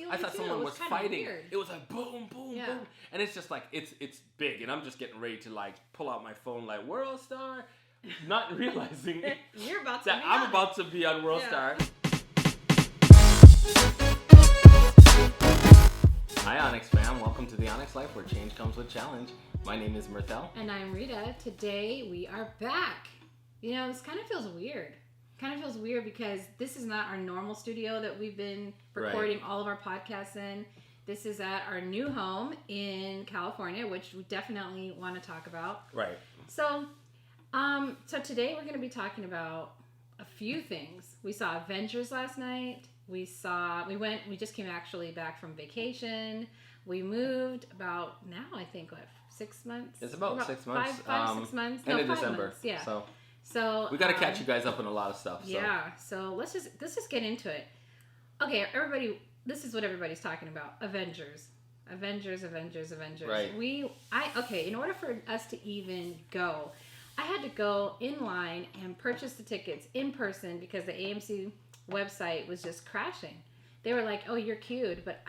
I thought someone was fighting. Weird. It was like boom, boom, boom, and it's just like it's big, and I'm just getting ready to like pull out my phone like World Star, not realizing You're about to that I'm about to be on World Star. Hi Onyx fam, welcome to the Onyx Life where change comes with challenge. My name is Mirthell. And I'm Rita. Today we are back. You know, this kind of feels weird. Because this is not our normal studio that we've been recording all of our podcasts in. This is at our new home in California, which we definitely want to talk about. Right. So today we're going to be talking about a few things. We saw Avengers last night. We just came actually back from vacation. We moved about now, I think, 6 months? It's about 6 months. 6 months. End No, of 5 December. months, yeah. So we got to catch you guys up on a lot of stuff. So. Yeah. So let's just get into it. Okay, everybody. This is what everybody's talking about. Avengers. Right. In order for us to even go, I had to go in line and purchase the tickets in person because the AMC website was just crashing. They were like, "Oh, you're queued," but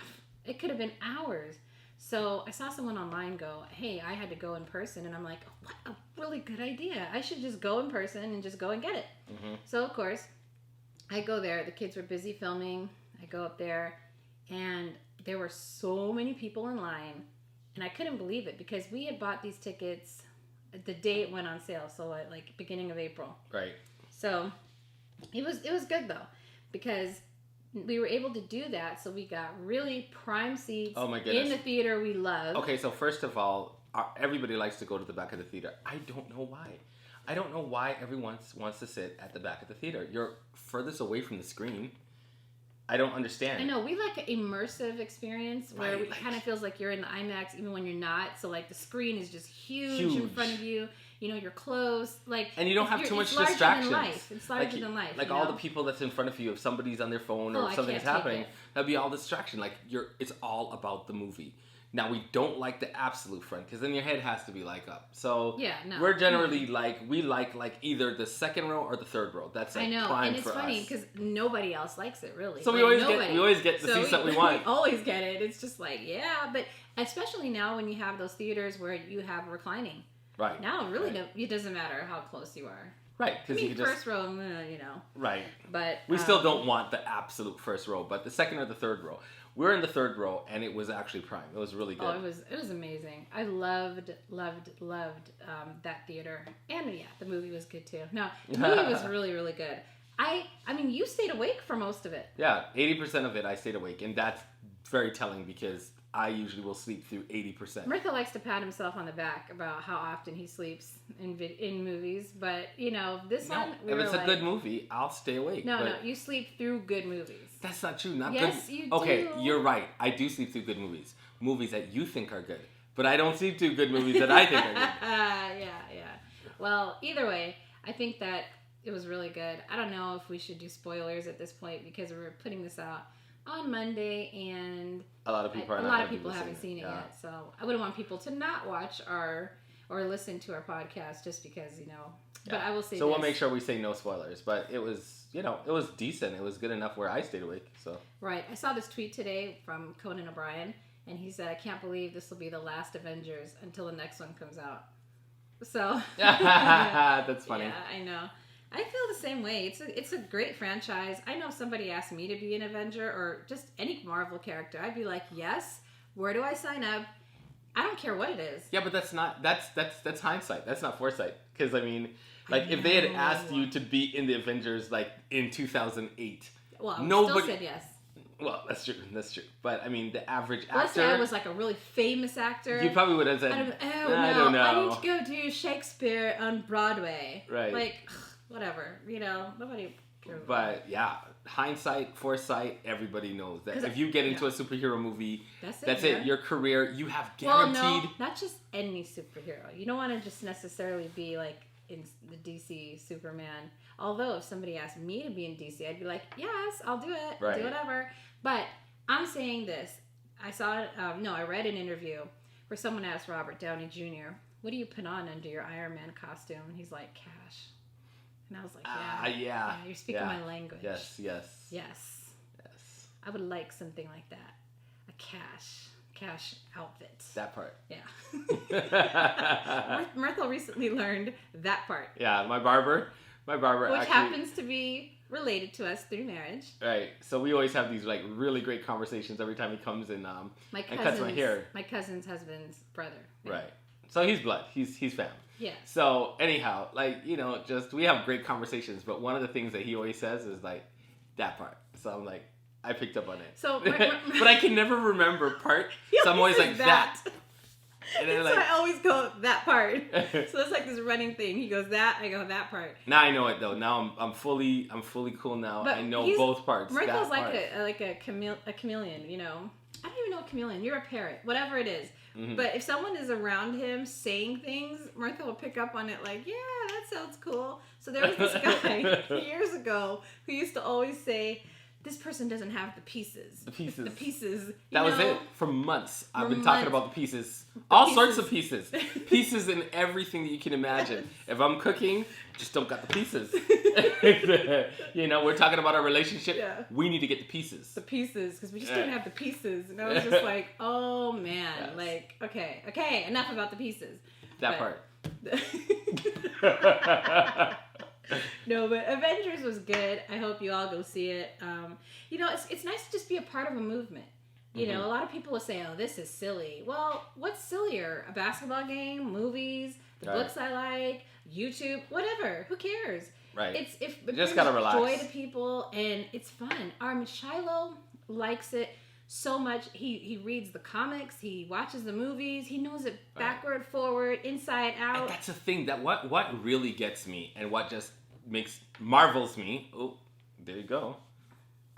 it could have been hours. So I saw someone online go, "Hey, I had to go in person," and I'm like, "What a really good idea! I should just go in person and just go and get it." Mm-hmm. So of course, I go there. The kids were busy filming. I go up there, and there were so many people in line, and I couldn't believe it because we had bought these tickets the day it went on sale, so like beginning of April. Right. So it was good though, because we were able to do that, so we got really prime seats in the theater we love. Okay, so first of all, everybody likes to go to the back of the theater. I don't know why everyone wants to sit at the back of the theater. You're furthest away from the screen. I don't understand. I know, we like an immersive experience where it kind of feels like you're in the IMAX even when you're not. So like the screen is just huge in front of you. You know, you're close. And you don't have too much distractions. It's larger than life. Like all the people that's in front of you, if somebody's on their phone or if something's happening, that'd be all distraction. Like it's all about the movie. Now we don't like the absolute front because then your head has to be up. So we're generally we like either the second row or the third row. That's prime for us. And it's funny because nobody else likes it really. So we always get the seats that we want. We always get it. It's just but especially now when you have those theaters where you have reclining. Right. Now, it doesn't matter how close you are. Right. Because you first row, Right. But we still don't want the absolute first row, but the second or the third row. We're in the third row, and it was actually prime. It was really good. Oh, it was amazing. I loved that theater, and the movie was good too. No, the movie was really, really good. I mean, you stayed awake for most of it. Yeah, 80% of it I stayed awake, and that's very telling because I usually will sleep through 80%. Mirthell likes to pat himself on the back about how often he sleeps in movies, but this one, if it's a good movie, I'll stay awake. No, you sleep through good movies. That's not true. Yes, you do. Okay, you're right. I do sleep through good movies. Movies that you think are good, but I don't sleep through good movies that I think are good. Yeah. Well, either way, I think that it was really good. I don't know if we should do spoilers at this point because we're putting this out on Monday, and a lot of people haven't seen it yet. So I wouldn't want people to not watch or listen to our podcast just because But I will say. So we'll make sure we say no spoilers. But it was it was decent. It was good enough where I stayed awake. So right. I saw this tweet today from Conan O'Brien, and he said, "I can't believe this will be the last Avengers until the next one comes out." So that's funny. Yeah, I know. I feel the same way. It's a great franchise. I know if somebody asked me to be an Avenger or just any Marvel character, I'd be like, yes. Where do I sign up? I don't care what it is. Yeah, but that's hindsight. That's not foresight. Because if they had asked you to be in the Avengers in 2008, well, nobody still said yes. Well, that's true. But the average actor. Let's say I was a really famous actor. You probably would have said, I don't know. I need to go do Shakespeare on Broadway. Right. Whatever, nobody cares. But hindsight, foresight, everybody knows that if you get into a superhero movie, that's it. Your career, you have guaranteed. Well, no, not just any superhero. You don't want to just necessarily be in the DC Superman. Although if somebody asked me to be in DC, I'd be like, yes, I'll do it. Right. Do whatever. But I'm saying this. I read an interview where someone asked Robert Downey Jr., what do you put on under your Iron Man costume? And he's like, cash. And I was like, yeah, you're speaking my language. Yes. I would like something like that. cash outfit. That part. Yeah. Mirthell recently learned that part. Yeah, my barber which actually happens to be related to us through marriage. Right. So we always have these like really great conversations every time he comes in and cuts my hair. My cousin's husband's brother. Yeah. Right. So he's blood. He's family. Yeah. So anyhow, like, just we have great conversations, but one of the things that he always says is like that part. So I'm like, I picked up on it. So but I can never remember part. So I'm always like that. And then so I always go that part. So it's like this running thing. He goes that, I go that part. Now I know it though. Now I'm fully cool now. But I know both parts. Mirthell's like a chameleon, I don't even know a chameleon. You're a parrot, whatever it is. Mm-hmm. But if someone is around him saying things, Mirthell will pick up on it like, yeah, that sounds cool. So there was this guy years ago who used to always say, this person doesn't have the pieces. The pieces. That was it. For months, I've been talking about the pieces. All sorts of pieces. Pieces in everything that you can imagine. Yes. If I'm cooking, just don't got the pieces. We're talking about our relationship. Yeah. We need to get the pieces. The pieces, because we just don't have the pieces. And I was just like, oh man. Yes. Like, okay, enough about the pieces. That part. No, but Avengers was good. I hope you all go see it. It's nice to just be a part of a movement. A lot of people will say, oh, this is silly. Well, what's sillier? A basketball game, movies, the books I like, YouTube, whatever. Who cares? Right. It just gotta relax. Joy to people, and it's fun. Shiloh likes it so much. He reads the comics, he watches the movies, he knows it backward, forward, inside out. And that's the thing, that what really gets me and what just marvels me. Oh, there you go.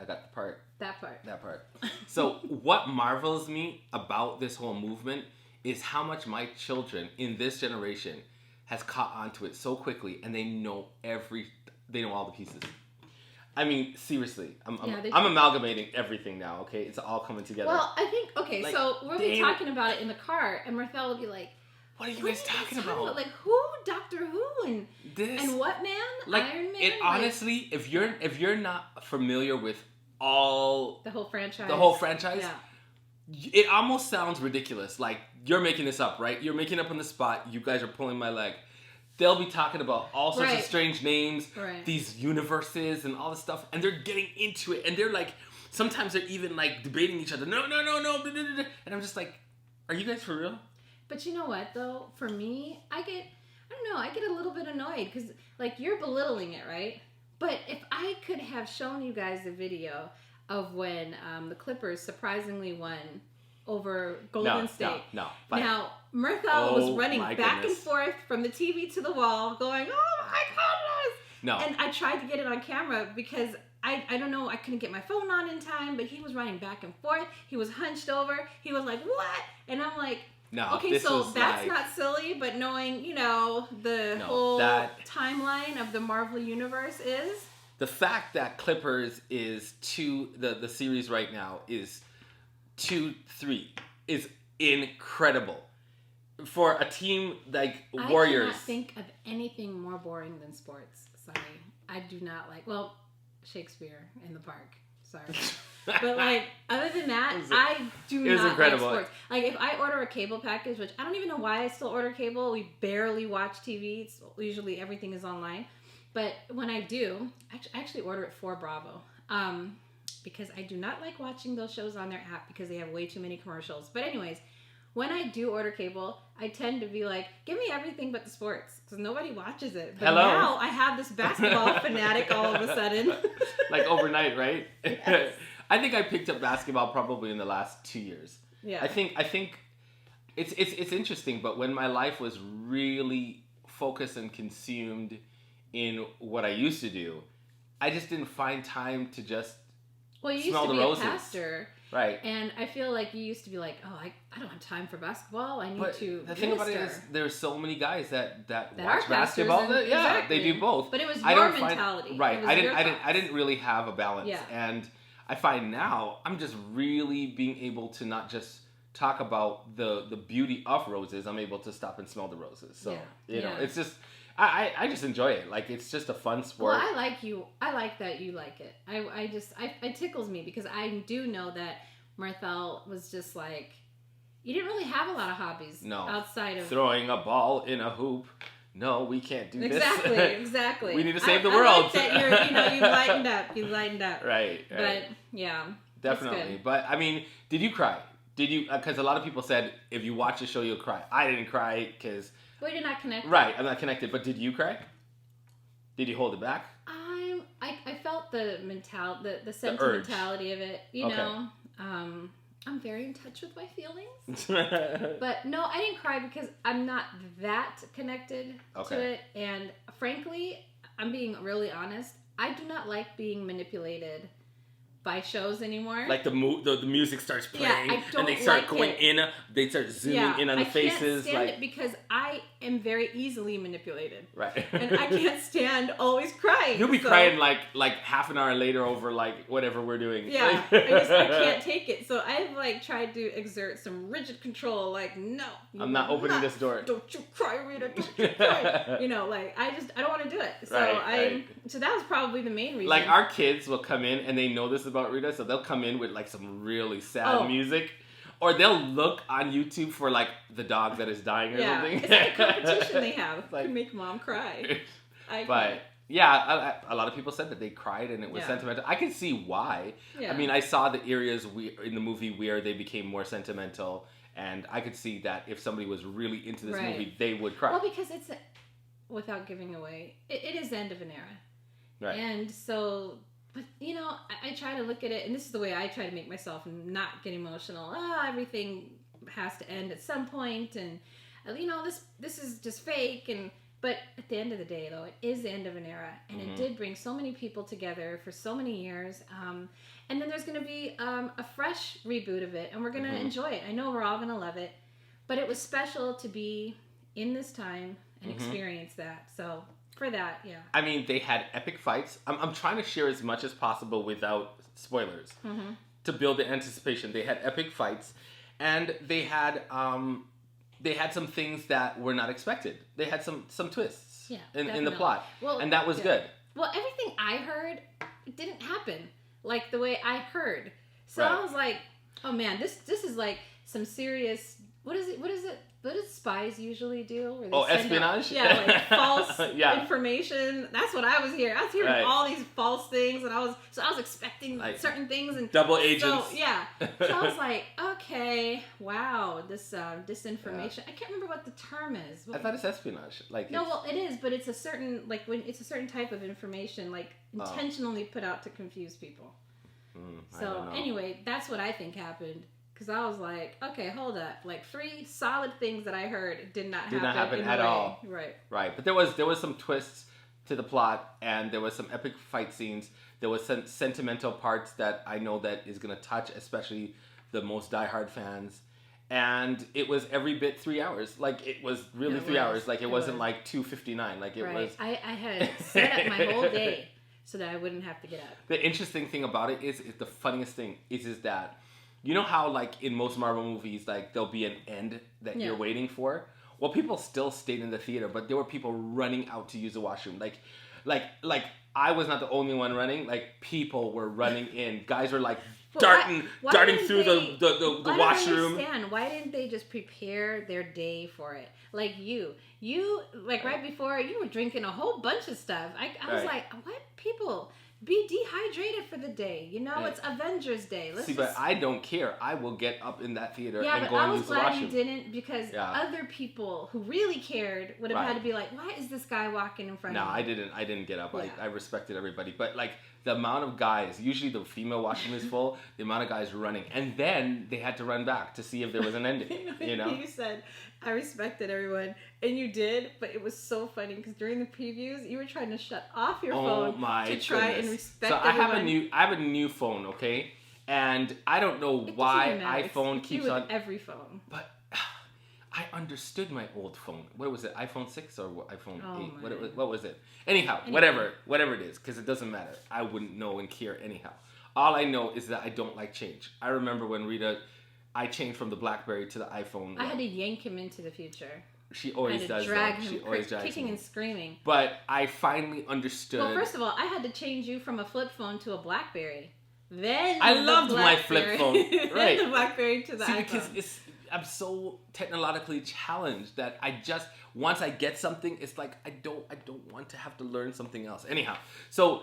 I got the part. That part. So what marvels me about this whole movement is how much my children in this generation has caught onto it so quickly, and they know all the pieces. I mean, seriously, I'm amalgamating everything now, okay? It's all coming together. Well, I think, so we'll be talking about it in the car, and Mirthell will be like, what are you guys talking about? Like, who? Doctor Who? And what man? Like, Iron Man? It honestly, if you're not familiar with all... The whole franchise, yeah. It almost sounds ridiculous. Like, you're making this up, right? You're making up on the spot. You guys are pulling my leg. They'll be talking about all sorts of strange names, these universes and all this stuff, and they're getting into it, and they're like, sometimes they're even like debating each other. No, and I'm just like, are you guys for real? But you know what though? For me, I get a little bit annoyed because like you're belittling it, right? But if I could have shown you guys a video of when the Clippers surprisingly won over Golden State. No. Now, Mirthell was running back and forth from the TV to the wall going, oh my goodness! No. And I tried to get it on camera because I don't know, I couldn't get my phone on in time, but he was running back and forth. He was hunched over. He was like, what? And I'm like, no, okay, so that's not silly, but knowing, the whole timeline of the Marvel Universe is? The fact that Clippers is the series right now is 2-3 is incredible. For a team like Warriors. I cannot think of anything more boring than sports. Sorry. I do not like, Shakespeare in the Park. Sorry. But like, other than that, I do not like sports. Like, if I order a cable package, which I don't even know why I still order cable. We barely watch TV. It's usually everything is online. But when I do, I actually order it for Bravo. Because I do not like watching those shows on their app because they have way too many commercials. But anyways, when I do order cable, I tend to be like, give me everything but the sports because nobody watches it. But now I have this basketball fanatic all of a sudden. Like overnight, right? Yes. I think I picked up basketball probably in the last 2 years. Yeah. I think it's interesting, but when my life was really focused and consumed in what I used to do, I just didn't find time to just you used to be a pastor. Right. And I feel like you used to be like, oh, I don't have time for basketball. I need to the thing about it is there's so many guys that watch basketball. They do both. But it was your mentality. Right. I didn't really have a balance. Yeah. And I find now I'm just really being able to not just talk about the beauty of roses. I'm able to stop and smell the roses. So, it's just I just enjoy it. Like, it's just a fun sport. Well, I like that you like it. It tickles me because I do know that Mirthell was just like, you didn't really have a lot of hobbies outside of throwing a ball in a hoop. No, we can't do this. Exactly. We need to save the world. Like that you lightened up. You lightened up. Right. But yeah, definitely. But I mean, did you cry? Did you? Because a lot of people said if you watch the show, you'll cry. I didn't cry because we did not connect. Right, I'm not connected. But did you cry? Did you hold it back? I felt the sentimentality of it. You know, I'm very in touch with my feelings. But no, I didn't cry because I'm not that connected to it. And frankly, I'm being really honest. I do not like being manipulated by shows anymore. Like the music starts playing and they start going in, they start zooming in on the faces. I can't stand it because I am very easily manipulated. Right. And I can't stand always crying. You'll be crying like half an hour later over like whatever we're doing. Yeah. I can't take it. So I've like tried to exert some rigid control. Like, no. I'm not opening this door. Don't you cry, Rita. Don't you cry. You know, like I don't want to do it. So so that was probably the main reason. Like our kids will come in and they know this about Rita, so they'll come in with like some really sad music, or they'll look on YouTube for like the dog that is dying or something. It's like a competition they have to make mom cry. But yeah, a lot of people said that they cried and it was sentimental. I can see why. I mean, I saw the areas in the movie where they became more sentimental, and I could see that if somebody was really into this movie, they would cry. Well, because it's without giving away, it is the end of an era, right? And so. But, you know, I try to look at it, and this is the way I try to make myself not get emotional. Everything has to end at some point, and, you know, this is just fake. But at the end of the day, though, it is the end of an era, and it did bring so many people together for so many years. And then there's going to be a fresh reboot of it, and we're going to enjoy it. I know we're all going to love it, but it was special to be in this time and experience that. So... for that, yeah. I mean, they had epic fights. I'm trying to share as much as possible without spoilers to build the anticipation. They had epic fights, and they had some things that were not expected. They had some twists in the plot, and that was good. Well, everything I heard didn't happen like the way I heard. So I was like, oh man, this is like some serious. What is it? What does spies usually do? Espionage? Like false information. That's what I was hearing. I was hearing all these false things, and I was expecting like certain things and double agents. So I was like, okay, wow, this disinformation. I can't remember what the term is. I thought it's espionage. It is, but it's a certain when it's a certain type of information, like intentionally put out to confuse people. So anyway, that's what I think happened. Because I was like, okay, hold up. Like 3 solid things that I heard did not happen at all. Right. But there was some twists to the plot, and there was some epic fight scenes. There was some sentimental parts that I know that is going to touch, especially the most diehard fans. And it was every bit 3 hours. Like it was really 3 hours. Like it wasn't like 2:59. Like it was. I had set up my whole day so that I wouldn't have to get up. The interesting thing about it is the funniest thing is that. You know how, like, in most Marvel movies, like, there'll be an end that you're waiting for? Well, people still stayed in the theater, but there were people running out to use the washroom. Like, I was not the only one running. Like, people were running in. Guys were, like, darting through the washroom. I don't understand. Why didn't they just prepare their day for it? Like, you like, right before, you were drinking a whole bunch of stuff. I was like, what? People... be dehydrated for the day. You know, it's Avengers Day. But I don't care. I will get up in that theater and go and use the washroom. Yeah, but I was glad you didn't because other people who really cared would have had to be like, why is this guy walking in front of me? No, I didn't get up. Yeah. I respected everybody. But, like, the amount of guys, usually the female washroom is full, the amount of guys running. And then they had to run back to see if there was an ending. You know? You said, I respected everyone. And you did, but it was so funny because during the previews, you were trying to shut off your phone to try and respect everyone. I have a new phone, okay? And I don't know why iPhone keeps on every phone. But I understood my old phone. What was it? iPhone 6 or iPhone 8? What was it? Anyhow, whatever it is, because it doesn't matter. I wouldn't know and care anyhow. All I know is that I don't like change. I remember when I changed from the BlackBerry to the iPhone. I had to yank him into the future. She always does. She always drags kicking and screaming. But I finally understood. Well, first of all, I had to change you from a flip phone to a BlackBerry. Then I loved my flip phone. Right. The BlackBerry to the iPhone. Because I'm so technologically challenged that once I get something, it's like I don't want to have to learn something else. Anyhow, so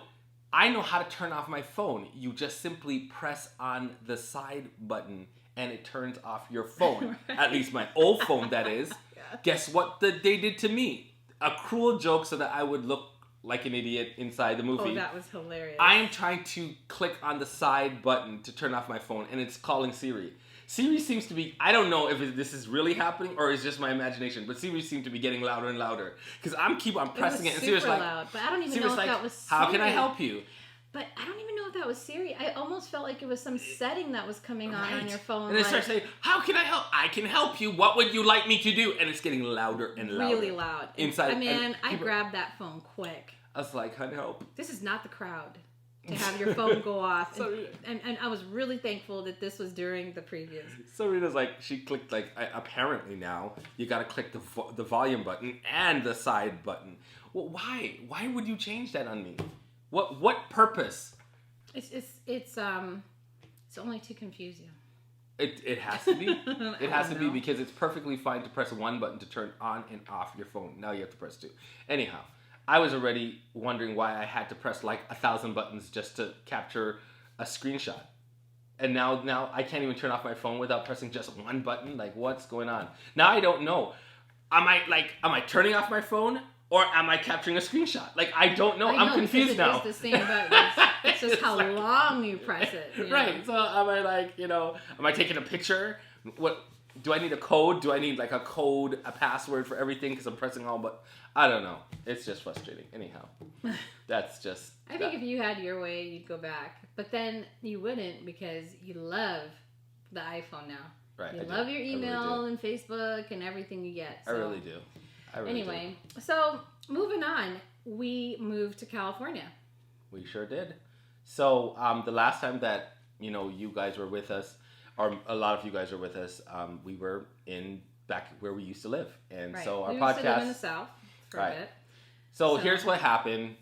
I know how to turn off my phone. You just simply press on the side button and it turns off your phone. Right. At least my old phone, that is. Yeah. Guess what they did to me? A cruel joke so that I would look like an idiot inside the movie. Oh, that was hilarious. I am trying to click on the side button to turn off my phone, and it's calling Siri. Siri seems to be, I don't know if this is really happening or it's just my imagination, but Siri seemed to be getting louder and louder. Because I'm keep on pressing it, and Siri's like, loud, but I don't even know if that was Siri. How can I help you? But I don't even know if that was Siri. I almost felt like it was some setting that was coming on your phone. And it starts saying, how can I help? I can help you. What would you like me to do? And it's getting louder and louder. Really loud. Inside. I grabbed that phone quick. I was like, honey, help. This is not the crowd to have your phone go off. And I was really thankful that this was during the previous. So Rita's like, she clicked apparently now, you got to click the volume button and the side button. Well, why? Why would you change that on me? What purpose? It's only to confuse you. It has to be. It has to be because it's perfectly fine to press one button to turn on and off your phone. Now you have to press two. Anyhow, I was already wondering why I had to press 1,000 buttons just to capture a screenshot. And now I can't even turn off my phone without pressing just one button. Like, what's going on? Now I don't know. Am I turning off my phone? Or am I capturing a screenshot? Like, I don't know. I'm confused now. It's the same button. It's just how long you press it. You know? Right. So am I taking a picture? What do I need a code? Do I need a code, a password for everything? Because I'm pressing all but I don't know. It's just frustrating. Anyhow, that's just. I think if you had your way, you'd go back. But then you wouldn't because you love the iPhone now. Right. You love your email and Facebook and everything you get. So. I really do. Anyway, so moving on, we moved to California. We sure did. So the last time that you guys were with us, or a lot of you guys were with us, we were back where we used to live, and so our podcast. We used to live in the South for a bit. So here's what happened.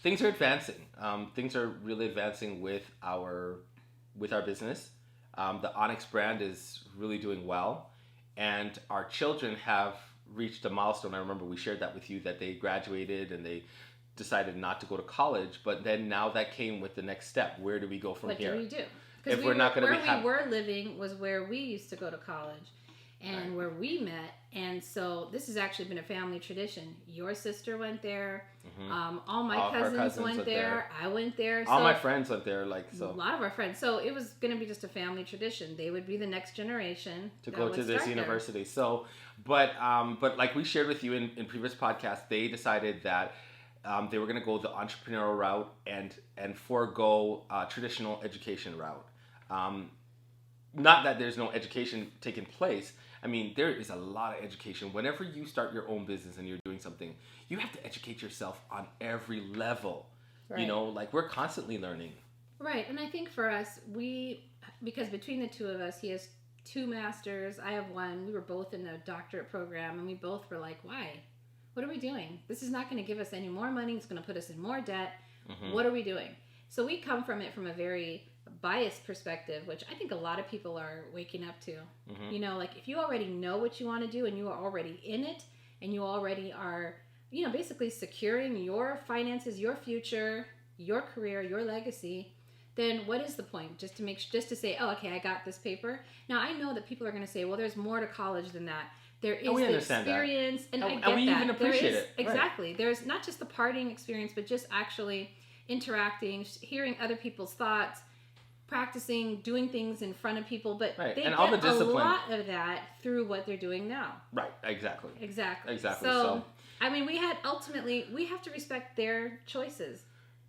Things are advancing. Things are really advancing with our business. The Onyx brand is really doing well, and our children have reached a milestone. I remember we shared that with you, that they graduated and they decided not to go to college, but then now that came with the next step. Where do we go from here? What do we do? If we're not going to be where we were living was where we used to go to college and where we met, and so this has actually been a family tradition. Your sister went there. Mm-hmm. All my cousins went there. I went there. All my friends went there. A lot of our friends. So it was going to be just a family tradition. They would be the next generation to go to this university. There. So, but like we shared with you in previous podcasts, they decided that they were going to go the entrepreneurial route and forego traditional education route. Not that there's no education taking place. I mean, there is a lot of education. Whenever you start your own business and you're doing something, you have to educate yourself on every level. Right. We're constantly learning. Right. And I think for us, because between the two of us, he has 2 masters, I have 1. We were both in a doctorate program, and we both were like, why? What are we doing? This is not going to give us any more money. It's going to put us in more debt. Mm-hmm. What are we doing? So we come from it from a very biased perspective, which I think a lot of people are waking up to. Mm-hmm. If you already know what you want to do and you are already in it and you already are, basically securing your finances, your future, your career, your legacy, then what is the point? Just to say, oh, okay, I got this paper. Now I know that people are going to say, well, there's more to college than that. There is the experience, and I get that. And we even appreciate it. Exactly. Right. There's not just the partying experience, but just actually interacting, hearing other people's thoughts, practicing, doing things in front of people, but they get all a lot of that through what they're doing now. Right, exactly. So, I mean, we have to respect their choices.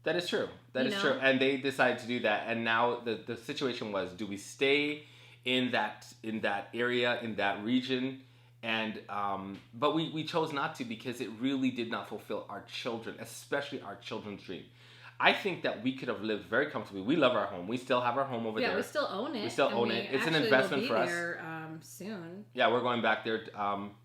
That is true. That is true. And they decided to do that. And now the situation was, do we stay in that area, in that region? And but we chose not to, because it really did not fulfill our children, especially our children's dream. I think that we could have lived very comfortably. We love our home. We still have our home over there. Yeah, we still own it. We still own it. It's an investment for us. soon. Yeah, we're going back there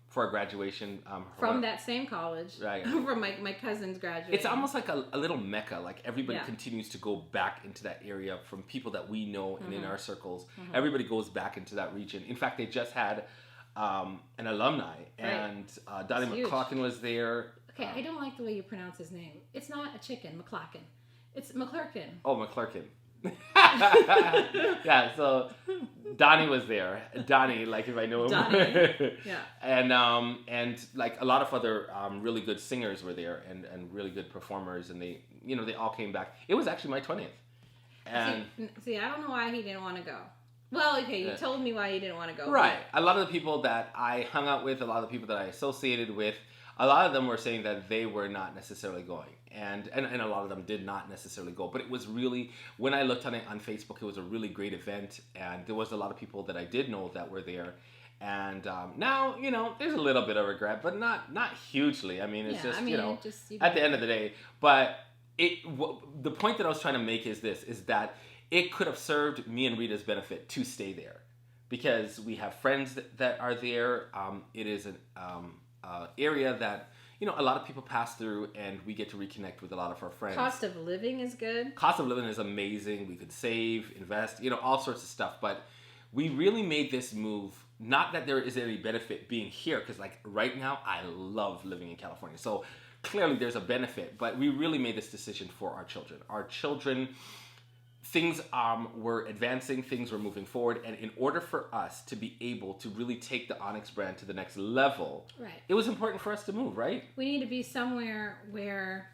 for a graduation. From that same college. Right. From my cousin's graduation. It's almost like a little mecca. Like everybody continues to go back into that area from people that we know and in our circles. Everybody goes back into that region. In fact, they just had an alumni, and Donnie McClocken was there. Okay, I don't like the way you pronounce his name. It's not a chicken, McClocken. It's McClurkin. Oh, McClurkin. Yeah, so Donnie was there. Donnie, like if I know him. Donnie. Yeah. And like a lot of other really good singers were there and really good performers, and they all came back. It was actually my 20th. And see, I don't know why he didn't want to go. Well, okay, you told me why you didn't want to go. Right. A lot of the people that I hung out with, a lot of the people that I associated with, a lot of them were saying that they were not necessarily going. And a lot of them did not necessarily go. But it was really, when I looked on it on Facebook, it was a really great event. And there was a lot of people that I did know that were there. And now, there's a little bit of regret, but not hugely. I mean, it's at the end of the day. But the point that I was trying to make is that it could have served me and Rita's benefit to stay there. Because we have friends that are there. It is an area that a lot of people pass through, and we get to reconnect with a lot of our friends. Cost of living is good. Cost of living is amazing. We could save, invest, all sorts of stuff. But we really made this move. Not that there is any benefit being here, because like right now I love living in California. So clearly there's a benefit, but we really made this decision for our children. Our children. Things were advancing, things were moving forward, and in order for us to be able to really take the Onyx brand to the next level, it was important for us to move, right? We need to be somewhere where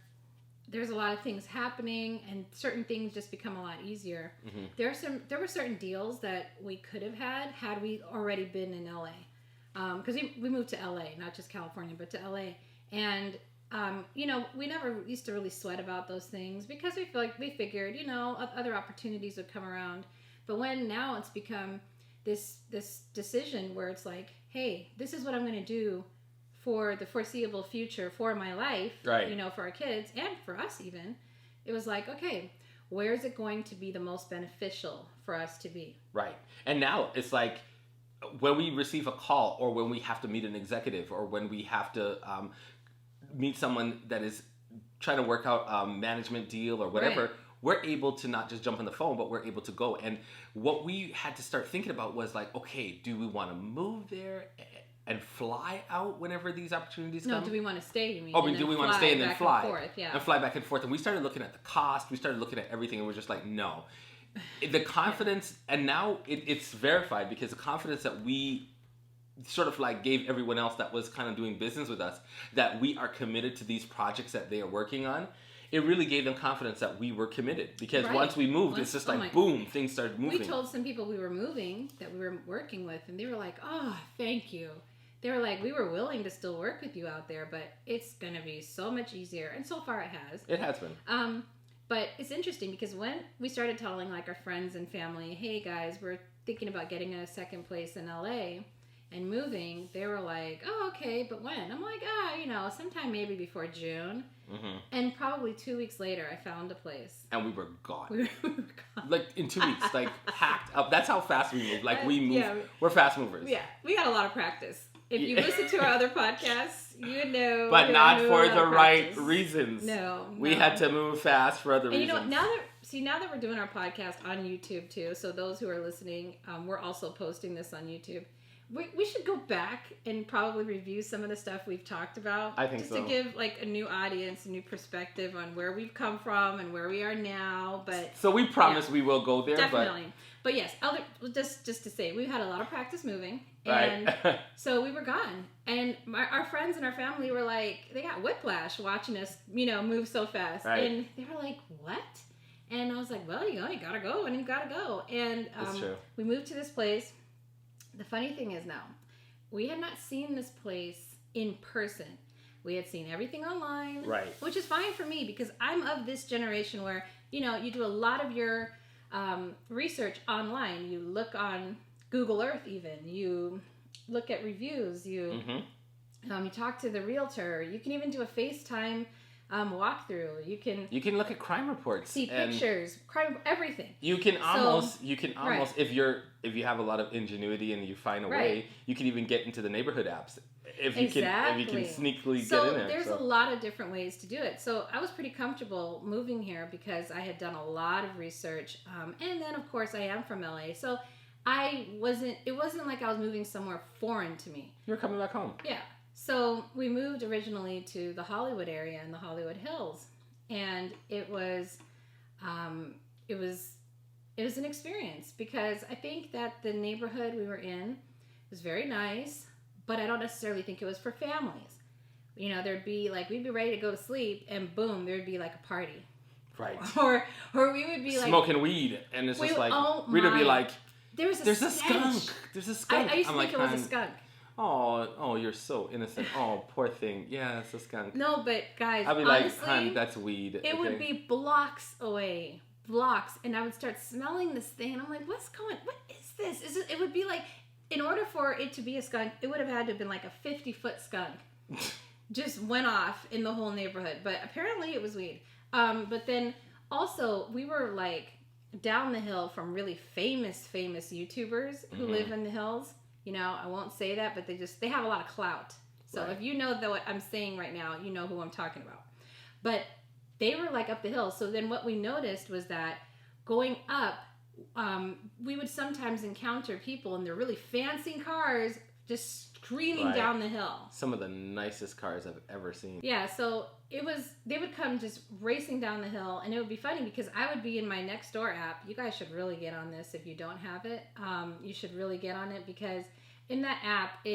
there's a lot of things happening, and certain things just become a lot easier. Mm-hmm. There were certain deals that we could have had we already been in LA, because we moved to LA, not just California, but to LA, and we never used to really sweat about those things because we figured, other opportunities would come around. But when now it's become this decision where it's like, hey, this is what I'm going to do for the foreseeable future for my life, right. For our kids and for us even. It was like, okay, where is it going to be the most beneficial for us to be? Right. And now it's like when we receive a call, or when we have to meet an executive, or when we have to meet someone that is trying to work out a management deal or whatever, we're able to not just jump on the phone, but we're able to go. And what we had to start thinking about was like, okay, do we want to move there and fly out whenever these opportunities come? No, do we want to stay, you mean? Oh, do we want to stay and then fly? And fly back and forth. And we started looking at the cost. We started looking at everything, and we're just like, no. The confidence, and now it's verified, because the confidence that we sort of like gave everyone else that was kind of doing business with us, that we are committed to these projects that they are working on, it really gave them confidence that we were committed. Because once we moved, it's just like, boom, things started moving. We told some people we were moving, that we were working with, and they were like, oh, thank you. They were like, we were willing to still work with you out there, but it's going to be so much easier. And so far it has. It has been. But it's interesting because when we started telling like our friends and family, hey guys, we're thinking about getting a second place in LA and moving, they were like, oh, okay, but when? I'm like, sometime maybe before June. Mm-hmm. And probably 2 weeks later, I found a place. And we were gone. Like in 2 weeks, like packed up. That's how fast we move. Like we move. Yeah. We're fast movers. Yeah, we got a lot of practice. If you listen to our other podcasts, you know. But not for the right reasons. No. We had to move fast for other reasons. And now that we're doing our podcast on YouTube too, so those who are listening, we're also posting this on YouTube. We should go back and probably review some of the stuff we've talked about. I think so. Just to give like a new audience, a new perspective on where we've come from and where we are now. But so we promise we will go there. Definitely. But yes, just to say, we've had a lot of practice moving. And so we were gone. And our friends and our family were like, they got whiplash watching us, move so fast. Right. And they were like, what? And I was like, well, you gotta go and you gotta go. And That's true. We moved to this place. The funny thing is now, we had not seen this place in person. We had seen everything online. Right. Which is fine for me because I'm of this generation where, you do a lot of your research online. You look on Google Earth even. You look at reviews. You talk to the realtor. You can even do a FaceTime walkthrough. You can look at crime reports, see pictures, crime, everything. You can almost if you have a lot of ingenuity and you find a way, you can even get into the neighborhood apps. If you can sneakily get in there. There's a lot of different ways to do it. So I was pretty comfortable moving here because I had done a lot of research. And then, of course, I am from LA. So it wasn't like I was moving somewhere foreign to me. You're coming back home. Yeah. So we moved originally to the Hollywood area in the Hollywood Hills. And it was an experience because I think that the neighborhood we were in was very nice. But I don't necessarily think it was for families. You know, there'd be like, we'd be ready to go to sleep and boom, there'd be like a party. Right. Or we would be like... smoking weed. And it's just like, Rita would be like, there's a skunk. There's a skunk. I used to think it was a skunk. Oh, you're so innocent. Oh, poor thing. Yeah, it's a skunk. No, but guys, I'd be honestly, like, hon, that's weed. It would be blocks away. Blocks. And I would start smelling this thing and I'm like, what is this? It would be like... In order for it to be a skunk, it would have had to have been like a 50-foot skunk. Just went off in the whole neighborhood. But apparently it was weed. But then also we were like down the hill from really famous YouTubers who live in the hills. You know, I won't say that, but they have a lot of clout. So if you know what I'm saying right now, you know who I'm talking about. But they were like up the hill. So then what we noticed was that going up, we would sometimes encounter people in their really fancy cars just screaming down the hill. Some of the nicest cars I've ever seen. Yeah, so they would come just racing down the hill, and it would be funny because I would be in my Nextdoor app. You guys should really get on this if you don't have it. You should really get on it because in that app,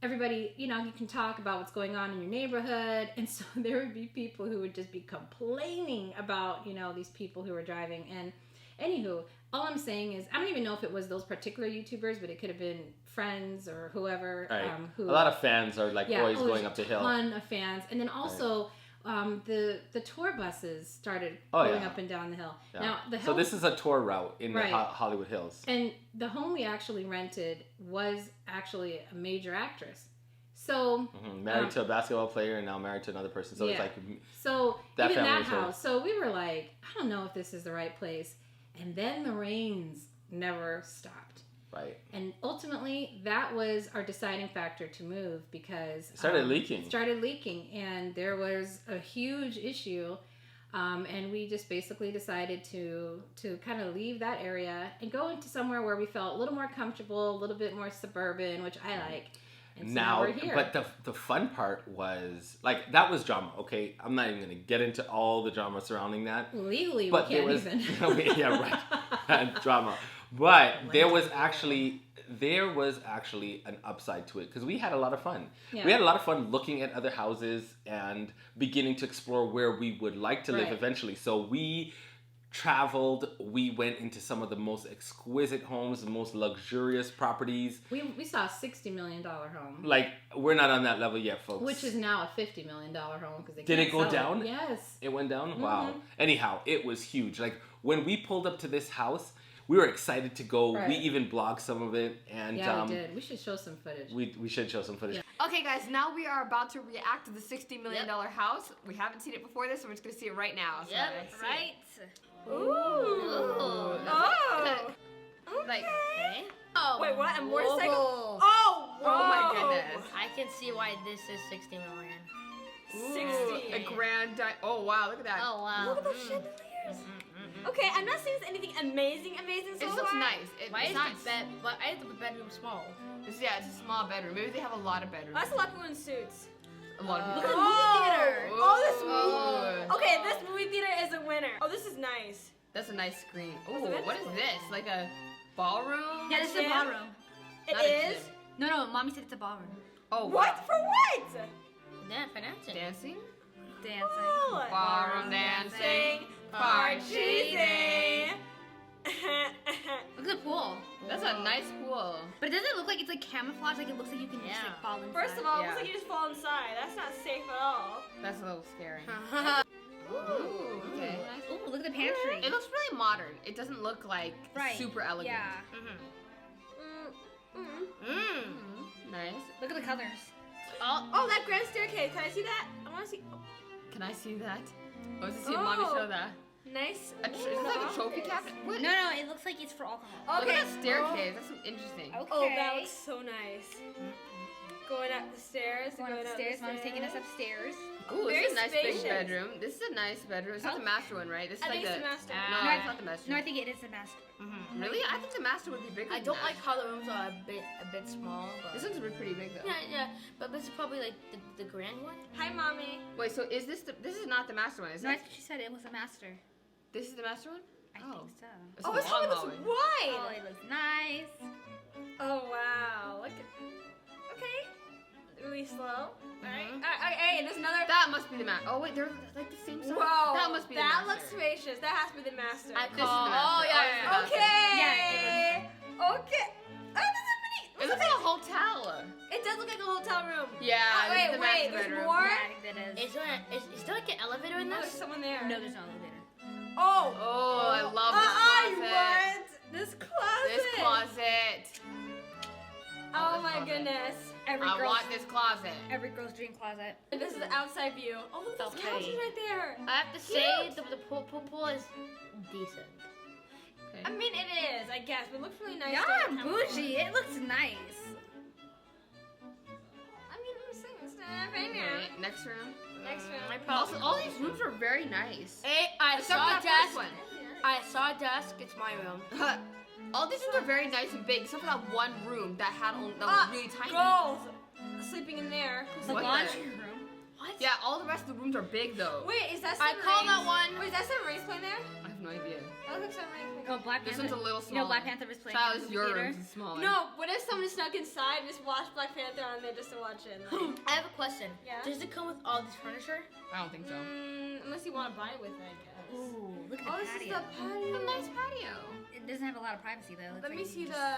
everybody, you know, you can talk about what's going on in your neighborhood, and so there would be people who would just be complaining about, you know, these people who were driving. And anywho, all I'm saying is, I don't even know if it was those particular YouTubers, but it could have been friends or whoever. Right. A lot of fans are like always going up the hill. A ton of fans. And then also, the tour buses started going up and down the hill. Yeah. Now, so this is a tour route in the Hollywood Hills. And the home we actually rented was actually a major actress. So married to a basketball player and now married to another person. So it's like that even that house. So we were like, I don't know if this is the right place. And then the rains never stopped. Right. And ultimately, that was our deciding factor to move because... It started leaking. It started leaking. And there was a huge issue. And we just basically decided to kind of leave that area and go into somewhere where we felt a little more comfortable, a little bit more suburban, which I like. And so now we're here. But the fun part was, like, that was drama, okay? I'm not even going to get into all the drama surrounding that. Legally, we can't even. Yeah, right. Drama. But there was actually an upside to it because we had a lot of fun. Yeah. We had a lot of fun looking at other houses and beginning to explore where we would like to live eventually. So we traveled, we went into some of the most exquisite homes, the most luxurious properties. We saw a $60 million home. Like, we're not on that level yet, folks. Which is now a $50 million home because Did it go down? Yes. It went down? Mm-hmm. Wow. Anyhow, it was huge. Like, when we pulled up to this house, we were excited to go. Right. We even blogged some of it. And yeah, we did. We should show some footage. We should show some footage. Yeah. Okay, guys, now we are about to react to the $60 million house. We haven't seen it before this, so we're just going to see it right now. So right. Ooh. Oh. Like, okay. Oh. Wait, what? A motorcycle? Whoa. Oh, my goodness. I can see why this is 60 million. 60. A grand oh, wow, look at that. Oh, wow. Look at those chandeliers. Okay, I'm not seeing anything amazing so far. It looks nice. Why is the bed? Why is the bedroom small? It's a small bedroom. Maybe they have a lot of bedrooms. That's a lot of people in suits. A lot of people. Look at the movie theater. This movie. Okay, this movie theater is a winner. Oh, this is nice. That's a nice screen. Oh, what is this? Like a ballroom? Yeah, this is a ballroom. It is? No, Mommy said it's a ballroom. Oh, what? For what? Yeah, for dancing. Dancing? Dancing. Oh, ballroom dancing. Parcheesing. Look at the pool. That's a nice pool. But it doesn't look like it's like camouflage. Like it looks like you can just like fall inside. First of all, it looks like you just fall inside. That's not safe at all. That's a little scary. Ooh, okay. Ooh, look at the pantry. It looks really modern. It doesn't look like super elegant. Yeah. Nice. Look at the colors. Oh, that grand staircase. Can I see that? I want to see. Can I see that? Oh, is this see mommy show that? Nice. Is this like a trophy cabinet? What? No, it looks like it's for alcohol. Okay. Look at that staircase. That's interesting. Okay. Oh, that looks so nice. Going up the stairs. Going upstairs. Mom's taking us upstairs. Ooh, this is a nice spacious. big bedroom. This is a nice bedroom. It's not the master one, right? This is I like think it's the master. No, it's not the master. No, I think it is the master. Really? I think the master would be bigger. I than don't that. like how the rooms are a bit small. But This one's pretty big though. yeah, but this is probably like the grand one. Hi, mommy. Wait, so is this this is not the master one, is No, it? she said it was the master. This is the master one? I think so. It's Oh, a this long one looks hallway. wide. Oh, it looks nice. Oh, wow. Look at... Okay. Really slow. Alright. Hey, there's another... That must be the master. Oh wait, they're like the same size. Whoa. That must be the That master. looks spacious. That has to be the master. I This is the call. master. Oh yeah. Okay. Yeah, Okay. Oh, there's a mini... It looks like a hotel. It does look like a hotel room. Yeah. Oh, this is the master there's bedroom. more? Yeah, I think that is. Is there like an elevator in Oh, this? there's someone there. No, there's no elevator. Oh. Oh, I love this closet. What? This closet. This closet. Oh my closet. goodness. I want this closet. Every girl's dream closet. And this is the outside view. Oh, look, those Okay. couches right there. I have to say the pool is decent. Okay. I mean, it is, I guess, but it looks really nice. Yeah, to the bougie. It looks nice. I mean, I'm saying stuff right now. Alright, next room. Next room. My Also, problem. all these rooms are very nice. Hey, I Except saw for a that desk. first one. I saw a desk. It's my room. All these rooms are very nice and big, except for that one room that had that was really tiny. Girls sleeping in there. The What laundry room. What? Yeah, all the rest of the rooms are big though. Wait, is that I Sam call Raimi's- that one- Wait, is that Sam Raimi's playing there? I have no idea. That looks like Sam Raimi's playing. Oh, Black This Panther. one's a little You know, smaller. Black Panther was playing Child, in this the is your theater. room. This is smaller. No, what if someone snuck inside and just watched Black Panther on there just to watch it? Like, I have a question. Yeah? Does it come with all this furniture? I don't think so. unless you want to buy it with it, I guess. Ooh, look at Oh, the this is patio. the patio. A nice patio. It doesn't have a lot of privacy though. It's Let like me you see can the.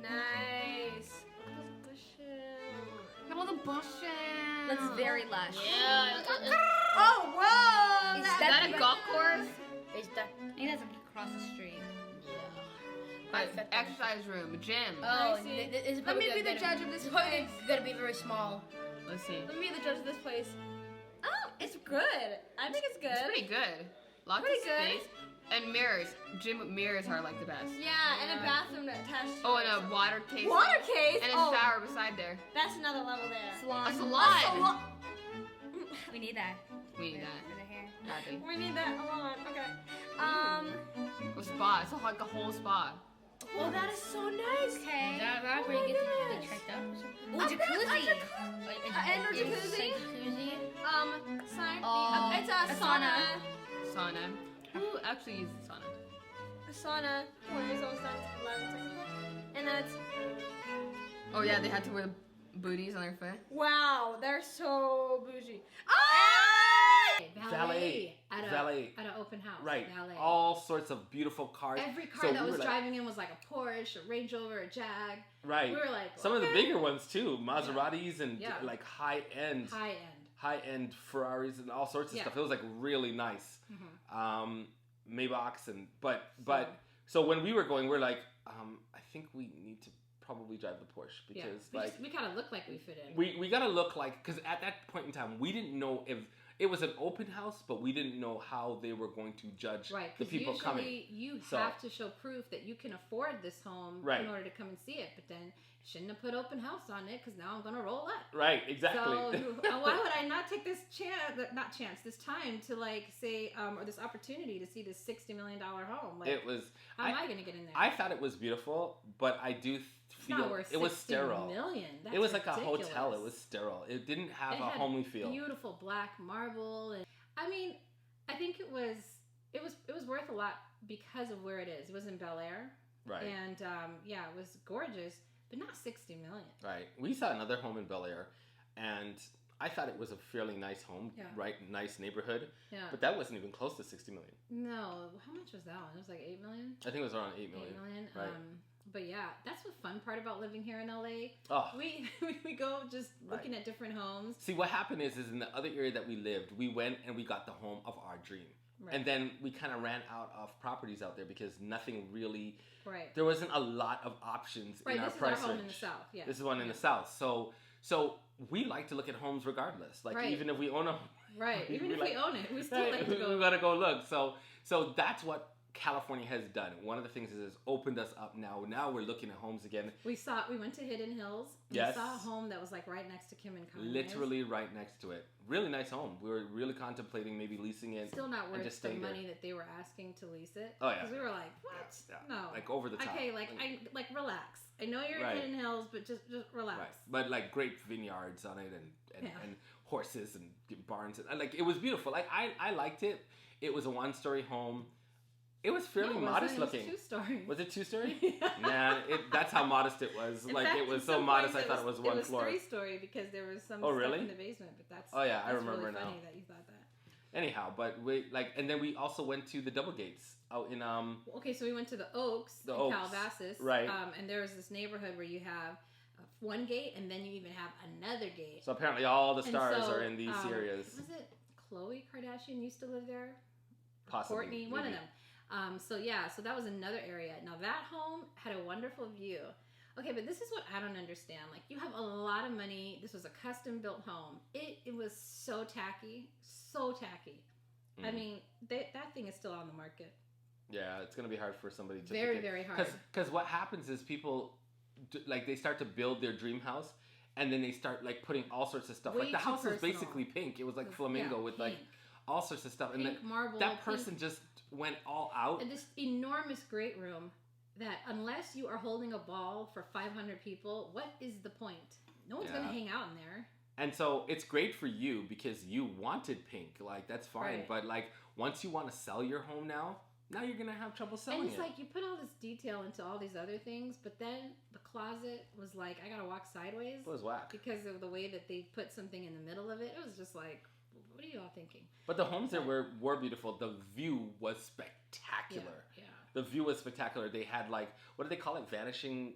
Nice. Look at those bushes. Look at all the bushes. Looks very lush. Yeah. Oh, whoa! Is Is that a golf course? Is that? I think that's across the street. But exercise room, gym. Oh, I see. this is Let me probably be the judge of this It's probably place. gonna be very small. Let's see. Let me be the judge of this place. Oh, it's good. I think it's good. It's pretty good. Lots Pretty of good. space. And mirrors. Gym mirrors are like the best. Yeah, and a bathroom attached. to Oh, it. and a water case. Water case. And a Oh, shower beside there. that's another level there. Salon. A salon. We need that. We need that. For the hair. Badly. We need that a lot. Okay. A spa. It's like a whole spa. Oh, that is so nice. Okay. Is that right where you get to get checked out or something? Ooh, jacuzzi. And a jacuzzi. Jacuzzi. Sign. Oh, It's a a sauna. Sauna. Who actually uses sauna? A sauna. When it's almost done, 11 seconds. And that's. Oh yeah, they had to wear booties on their foot. Wow, they're so bougie. Valet. At Valet. an open house. Right. Valet. All sorts of beautiful cars. Every car So that we was were like- driving in was like a Porsche, a Range Rover, a Jag. Right. We were like, Some of the okay. bigger ones too, Maseratis and Yeah. like high-end High end. Ferraris and all sorts of Yeah. stuff. It was like really nice. Mhm. Maybachs and but so when we were going, we're like, I think we need to probably drive the Porsche Yeah. because We kind of look like we fit in. we gotta look like, because at that point in time we didn't know if it was an open house, but we didn't know how they were going to judge Right, the because people usually coming. you So- have to show proof that you can afford this home Right. in order to come and see it. But then you shouldn't have put open house on it because now I'm gonna roll up. Right, exactly. So why would I not take this this time to like say or this opportunity to see this $60 million home? Like, It was. how am I gonna get in there? I thought it was beautiful, but I do it's feel not worth it was $60 sterile. million. That's It was like ridiculous. a hotel. It was sterile. It didn't have It a had homely feel. Beautiful black marble, and I mean, I think it was worth a lot because of where it is. It was in Bel Air, Right. and it was gorgeous, but not $60 million. Right. We saw another home in Bel Air, and I thought it was a fairly nice home, Yeah. right? Nice neighborhood, Yeah. but that wasn't even close to $60 million. No, how much was that one? It was like $8 million. I think it was around $8 million. 8 million. Right. But yeah, that's the fun part about living here in LA. Oh. We go just looking at different homes. See, what happened is in the other area that we lived, we went and we got the home of our dream. Right. And then we kind of ran out of properties out there because nothing really, Right. there wasn't a lot of options Right. in our This is our price home range. in the South. Yeah. This is one in the South. So So we like to look at homes regardless. Like even if we own a home. Right. Even if we own it, we still like to go. We gotta go look. So that's what California has done. One of the things is it's opened us up now. Now we're looking at homes again. We went to Hidden Hills. Yes. We saw a home that was like right next to Kim and Conrad. Literally right next to it. Really nice home. We were really contemplating maybe leasing it. Still not worth the money that they were asking to lease it. Oh yeah. Because we were like, what? Yeah. No. Like over the top. Okay, like relax. I know you're in Hidden Hills, but just relax. Right. But like great vineyards on it and horses and barns. And like it was beautiful. Like I liked it. It was a 1-story home. It was fairly modest looking. It was 2-story. Was it 2-story? Nah, that's how modest it was. It was so modest I thought it was 1 floor. It was 3-story because there was some stuff in the basement, but that's I remember really now. Funny that you thought that. Anyhow, but and then we also went to the Double Gates out in Okay, so we went to the Oaks in Calabasas, right? And there was this neighborhood where you have one gate and then you even have another gate. So apparently all the stars are in these areas. Was it Khloe Kardashian used to live there? Possibly. Courtney, one of them. So that was another area. Now that home had a wonderful view. Okay, but this is what I don't understand. Like you have a lot of money. This was a custom built home. It was so tacky, so tacky. I mean, that thing is still on the market. Yeah, it's gonna be hard for somebody to very hard. Because what happens is people they start to build their dream house. And then they start like putting all sorts of stuff. Like the house was basically pink. It was like flamingo with like all sorts of stuff. Pink and marble. That person just went all out. And this enormous great room that unless you are holding a ball for 500 people, what is the point? No one's going to hang out in there. And so it's great for you because you wanted pink. Like that's fine. Right. But like once you want to sell your home now you're going to have trouble selling it. And it's like you put all this detail into all these other things, but then the closet was like, I got to walk sideways. It was whack. Because of the way that they put something in the middle of it. It was just like, what are you all thinking? But the homes there were beautiful. The view was spectacular. Yeah. The view was spectacular. They had like, what do they call it? Vanishing...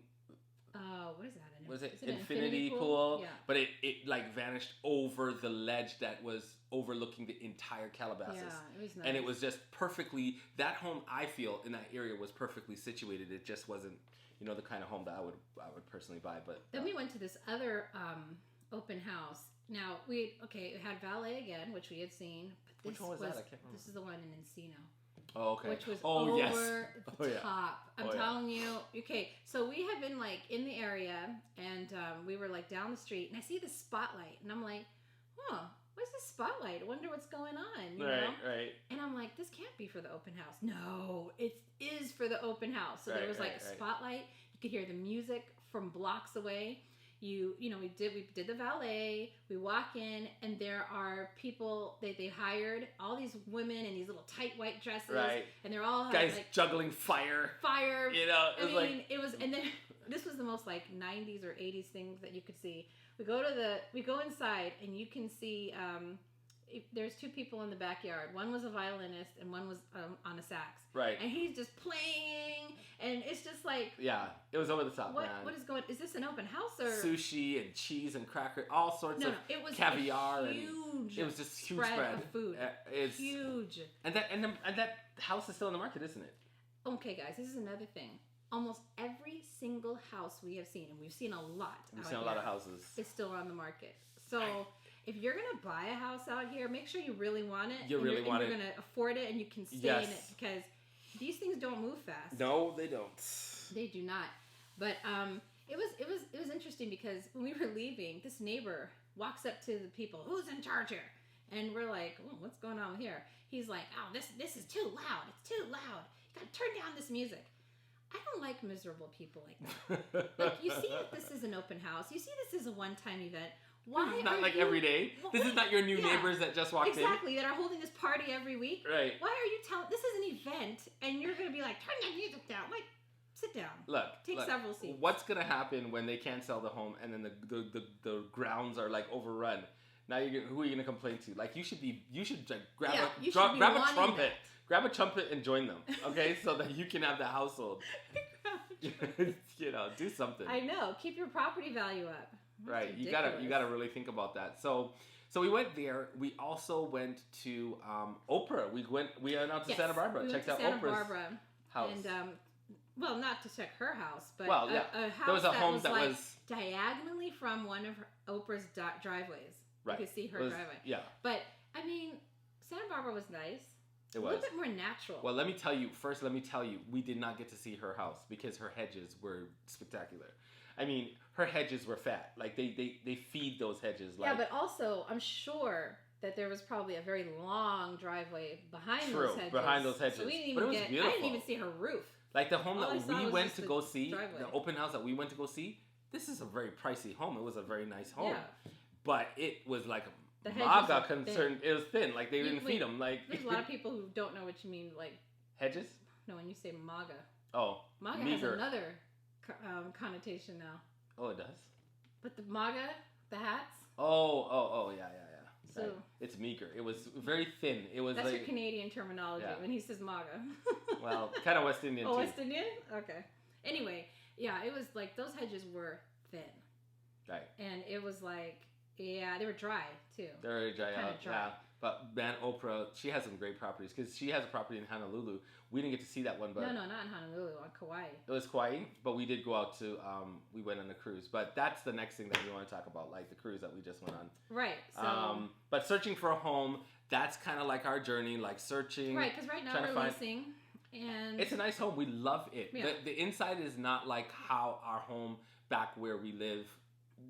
what is that? Was it infinity pool? Yeah. But it like vanished over the ledge that was overlooking the entire Calabasas. Yeah, it was nice. And it was just perfectly, that home I feel in that area was perfectly situated. It just wasn't, the kind of home that I would personally buy. But then we went to this other open house. Now it had valet again, which we had seen. But which one was that? I can't remember. This is the one in Encino. Oh, okay. Which was over the yeah. top. I'm telling you. Okay, so we have been like in the area, and we were like down the street, and I see the spotlight, and I'm like, what's this spotlight? I wonder what's going on. You know? Right. And I'm like, this can't be for the open house. No, it is for the open house. So there was like a spotlight. You could hear the music from blocks away. We did the valet. We walk in, and there are people they hired, all these women in these little tight white dresses, and they're all guys like, juggling fire. It was, and then this was the most like 90s or 80s things that you could see. We go inside, and you can see there's 2 people in the backyard. One was a violinist, and one was on a sax. Right. And he's just playing, and it's just like... Yeah, it was over the top, man. What is going... Is this an open house, or... Sushi and cheese and cracker, all sorts of it was caviar. Huge it was just huge spread of food. It's huge. And that house is still in the market, isn't it? Okay, guys, this is another thing. Almost every single house we have seen, and we've seen a lot. We've seen a lot of houses. Is still on the market. So... If you're going to buy a house out here, make sure you really want it. You're going to afford it, and you can stay in it, because these things don't move fast. No, they don't. They do not. But it was interesting, because when we were leaving, this neighbor walks up to the people, who's in charge here? And we're like, what's going on here? He's like, this is too loud. It's too loud. You got to turn down this music. I don't like miserable people like that. Like, you see that this is an open house. You see this is a one-time event. Why this is not like every day. This is not your new neighbors that just walked in. Exactly, that are holding this party every week. Right. Why are you telling... This is an event, and you're going to be like, turn that music down. Like, sit down. Take several seats. What's going to happen when they can't sell the home, and then the grounds are, like, overrun? Now, who are you going to complain to? Like, you should like, grab a trumpet. Grab a trumpet and join them, okay? So that you can have the household. Do something. I know. Keep your property value up. That's right. ridiculous. You gotta really think about that. So we went there. We also went to Oprah. We went out to Santa Barbara. We checked went to out Santa Oprah's Barbara house. And Well, not to check her house, but a house there was a home that like was diagonally from one of Oprah's driveways. Right. You could see her driveway. Yeah. But, I mean, Santa Barbara was nice. It was. A little bit more natural. Well, let me tell you, we did not get to see her house because her hedges were spectacular. I mean, her hedges were fat. Like, they feed those hedges. Like, yeah, but also, I'm sure that there was probably a very long driveway behind those hedges. Behind those hedges. So we didn't but even it was beautiful. I didn't even see her roof. Like, the home that we went to go see, driveway. the open house that we went to go see, this is a very pricey home. It was a very nice home. Yeah. But it was like the MAGA concerned. It was thin. Like, they didn't feed them. Like, there's a lot of people who don't know what you mean. Like, hedges? No, when you say MAGA. Oh, MAGA has another connotation now. Oh, it does? But the MAGA, the hats? Oh, yeah. So right. It's meager. It was very thin. It was that's like, your Canadian terminology when he says MAGA. Well, kind of West Indian too. Oh, West Indian? Okay. Anyway, yeah, it was like those hedges were thin. Right. And it was like, yeah, they were dry too. They were dry out. Dry. Yeah. But man, Oprah, she has some great properties because she has a property in Honolulu. We didn't get to see that one, but no, not in Honolulu, on Kauai. It was Kauai, but we did go out to. We went on a cruise, but that's the next thing that we want to talk about, like the cruise that we just went on. Right. So. But searching for a home, that's kind of like our journey, like searching. Right, because right now we're leasing, and it's a nice home. We love it. Yeah. The inside is not like how our home back where we live,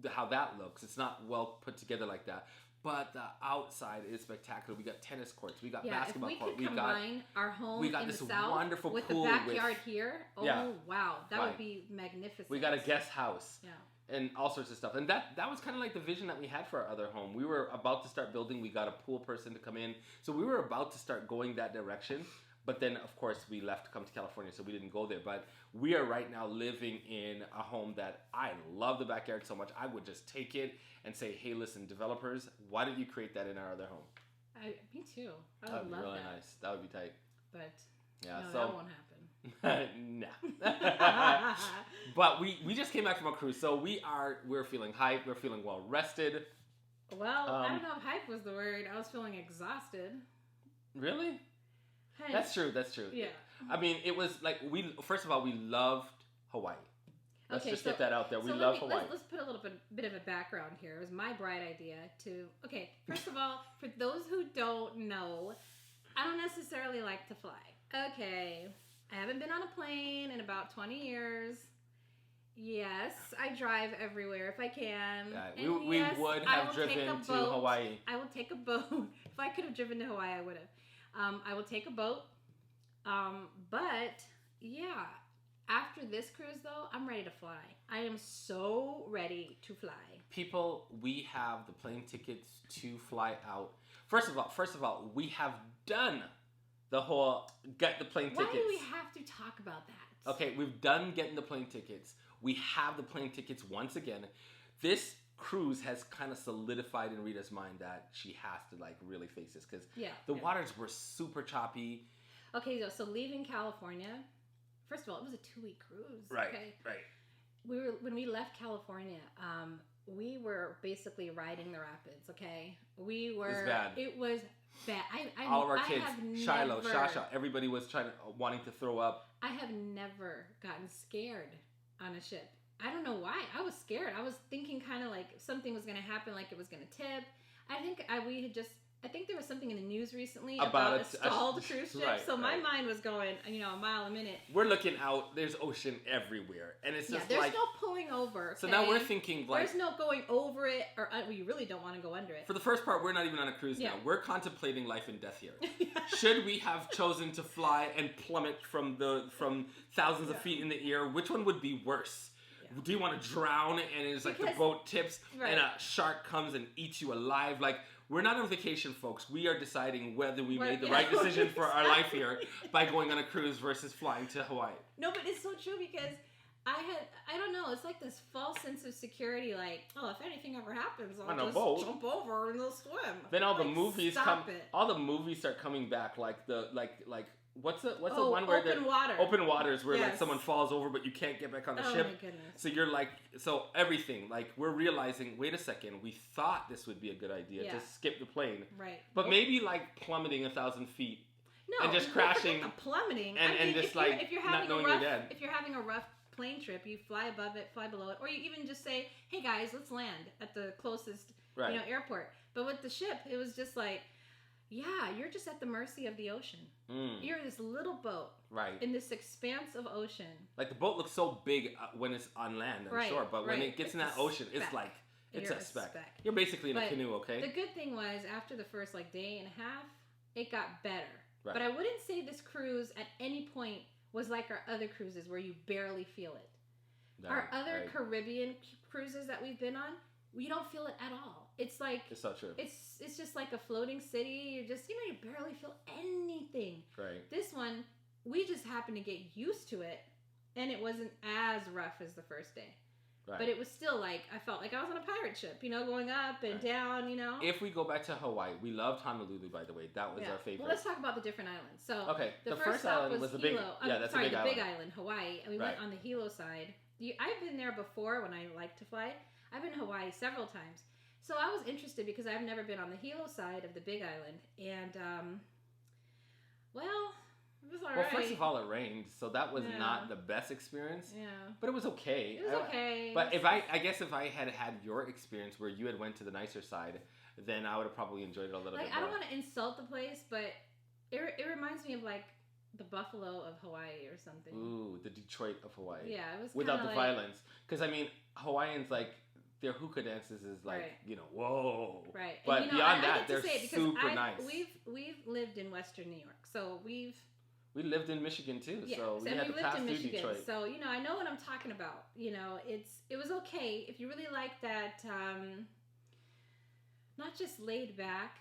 how that looks. It's not well put together like that. But the outside is spectacular. We got tennis courts. We got basketball courts. We combine our home in the south wonderful with pool the backyard here. Oh, wow. That right. would be magnificent. We got a guest house. Yeah. And all sorts of stuff. And that was kind of like the vision that we had for our other home. We were about to start building. We got a pool person to come in. So we were about to start going that direction. But then, of course, we left to come to California, so we didn't go there. But we are right now living in a home that I love the backyard so much. I would just take it and say, hey, listen, developers, why did you create that in our other home? Me too. I would love really that. Nice. That would be tight. But yeah, no, that won't happen. Nah. But we just came back from a cruise, so we're feeling hyped. We're feeling well rested. Well, I don't know if hype was the word. I was feeling exhausted. Really? That's true. Yeah. I mean, it was like first of all, we loved Hawaii. Let's just get that out there. We love Hawaii. Let's put a little bit of a background here. It was my bright idea to. Okay, first of all, for those who don't know, I don't necessarily like to fly. Okay, I haven't been on a plane in about 20 years. Yes, I drive everywhere if I can. Yeah, we would have driven to Hawaii. I will take a boat. If I could have driven to Hawaii, I would have. I will take a boat. But yeah, after this cruise though, I'm ready to fly. I am so ready to fly. People, we have the plane tickets to fly out. First of all, we have done the whole get the plane tickets. Why do we have to talk about that? Okay, we've done getting the plane tickets. We have the plane tickets once again. This cruise has kind of solidified in Rita's mind that she has to like really face this because the waters were super choppy. Okay, so leaving California, first of all, it was a 2-week cruise. Right, okay? right. When we left California, we were basically riding the rapids. Okay, we were. It was bad. It was bad. All of our kids, Shiloh, Shasha, everybody was wanting to throw up. I have never gotten scared on a ship. I don't know why. I was scared. I was thinking kind of like something was going to happen, like it was going to tip. I think there was something in the news recently about a stalled cruise ship. Right, so my mind was going, a mile a minute. We're looking out. There's ocean everywhere, and it's just there's no pulling over. Okay? So now we're thinking like there's no going over it, or we really don't want to go under it. For the first part, we're not even on a cruise now. We're contemplating life and death here. Should we have chosen to fly and plummet from thousands of feet in the air? Which one would be worse? Yeah. Do you want to drown and it's like the boat tips and a shark comes and eats you alive? Like, we're not on vacation, folks. We are deciding whether we made the right decision for our life here by going on a cruise versus flying to Hawaii. No, but it's so true because I don't know, it's like this false sense of security, like, oh, if anything ever happens, I'll just jump over and they'll swim. Then all the movies start coming back, like what's the one where open waters where like someone falls over but you can't get back on the ship. Oh my goodness. So you're like, everything, like we're realizing, wait a second, we thought this would be a good idea to skip the plane. Right. But maybe like plummeting 1,000 feet and just crashing, plummeting, and just if you're having not knowing you're dead. If you're having a rough plane trip, you fly above it, fly below it, or you even just say, "Hey guys, let's land at the closest airport." But with the ship, it was just like, yeah, you're just at the mercy of the ocean. You're this little boat, in this expanse of ocean. Like the boat looks so big when it's on land and shore, but when it gets in that ocean, it's like it's a speck. You're basically in a canoe, okay? The good thing was after the first day and a half, it got better. Right. But I wouldn't say this cruise at any point was like our other cruises where you barely feel it. No, our other Caribbean cruises that we've been on, you don't feel it at all. It's like it's so true. It's just like a floating city. You're just you barely feel anything. Right. This one, we just happened to get used to it, and it wasn't as rough as the first day. Right. But it was still I felt like I was on a pirate ship, going up and down, If we go back to Hawaii, we loved Honolulu, by the way. That was our favorite. Well, let's talk about the different islands. So okay, the first island was the big, Hilo. That's the big island, Hawaii, and we went on the Hilo side. I've been there before when I like to fly. I've been to Hawaii several times. So I was interested because I've never been on the Hilo side of the big island. And, it was all right. Well, first of all, it rained, so that was not the best experience. Yeah. But it was okay. It was okay. But if I had had your experience where you had went to the nicer side, then I would have probably enjoyed it a little bit more. I don't want to insult the place, but it reminds me of the Buffalo of Hawaii or something. Ooh, the Detroit of Hawaii. Yeah, it was without the violence. Because Hawaiians their hookah dances is whoa. Right. But and, beyond that, they're super nice. We've lived in Western New York, so we lived in Michigan too, so we had to pass through Detroit. So I know what I'm talking about. It was okay if you really like that. Not just laid back,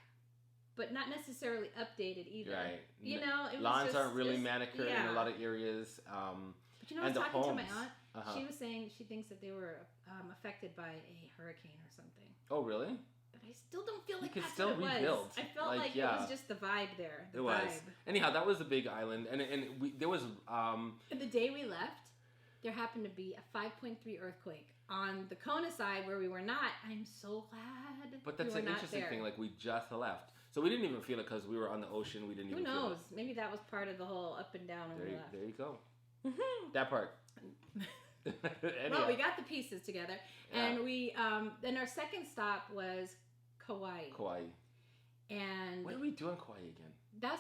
but not necessarily updated either. Right. It lawns was aren't really manicured in a lot of areas. But I was talking to my aunt. She was saying she thinks that they were affected by a hurricane or something. Oh, really? But I still don't feel like that's still what it rebuild. was. I felt like it was just the vibe there. It was. Anyhow, that was a big island, and there was. The day we left, there happened to be a 5.3 earthquake on the Kona side where we were not. I'm so glad. But that's an interesting thing. We just left, so we didn't even feel it because we were on the ocean. We didn't even. Who knows? Feel it. Maybe that was part of the whole up and down when we left. There you go. That part. Well, we got the pieces together, and we then our second stop was Kauai. And what did we do in Kauai again?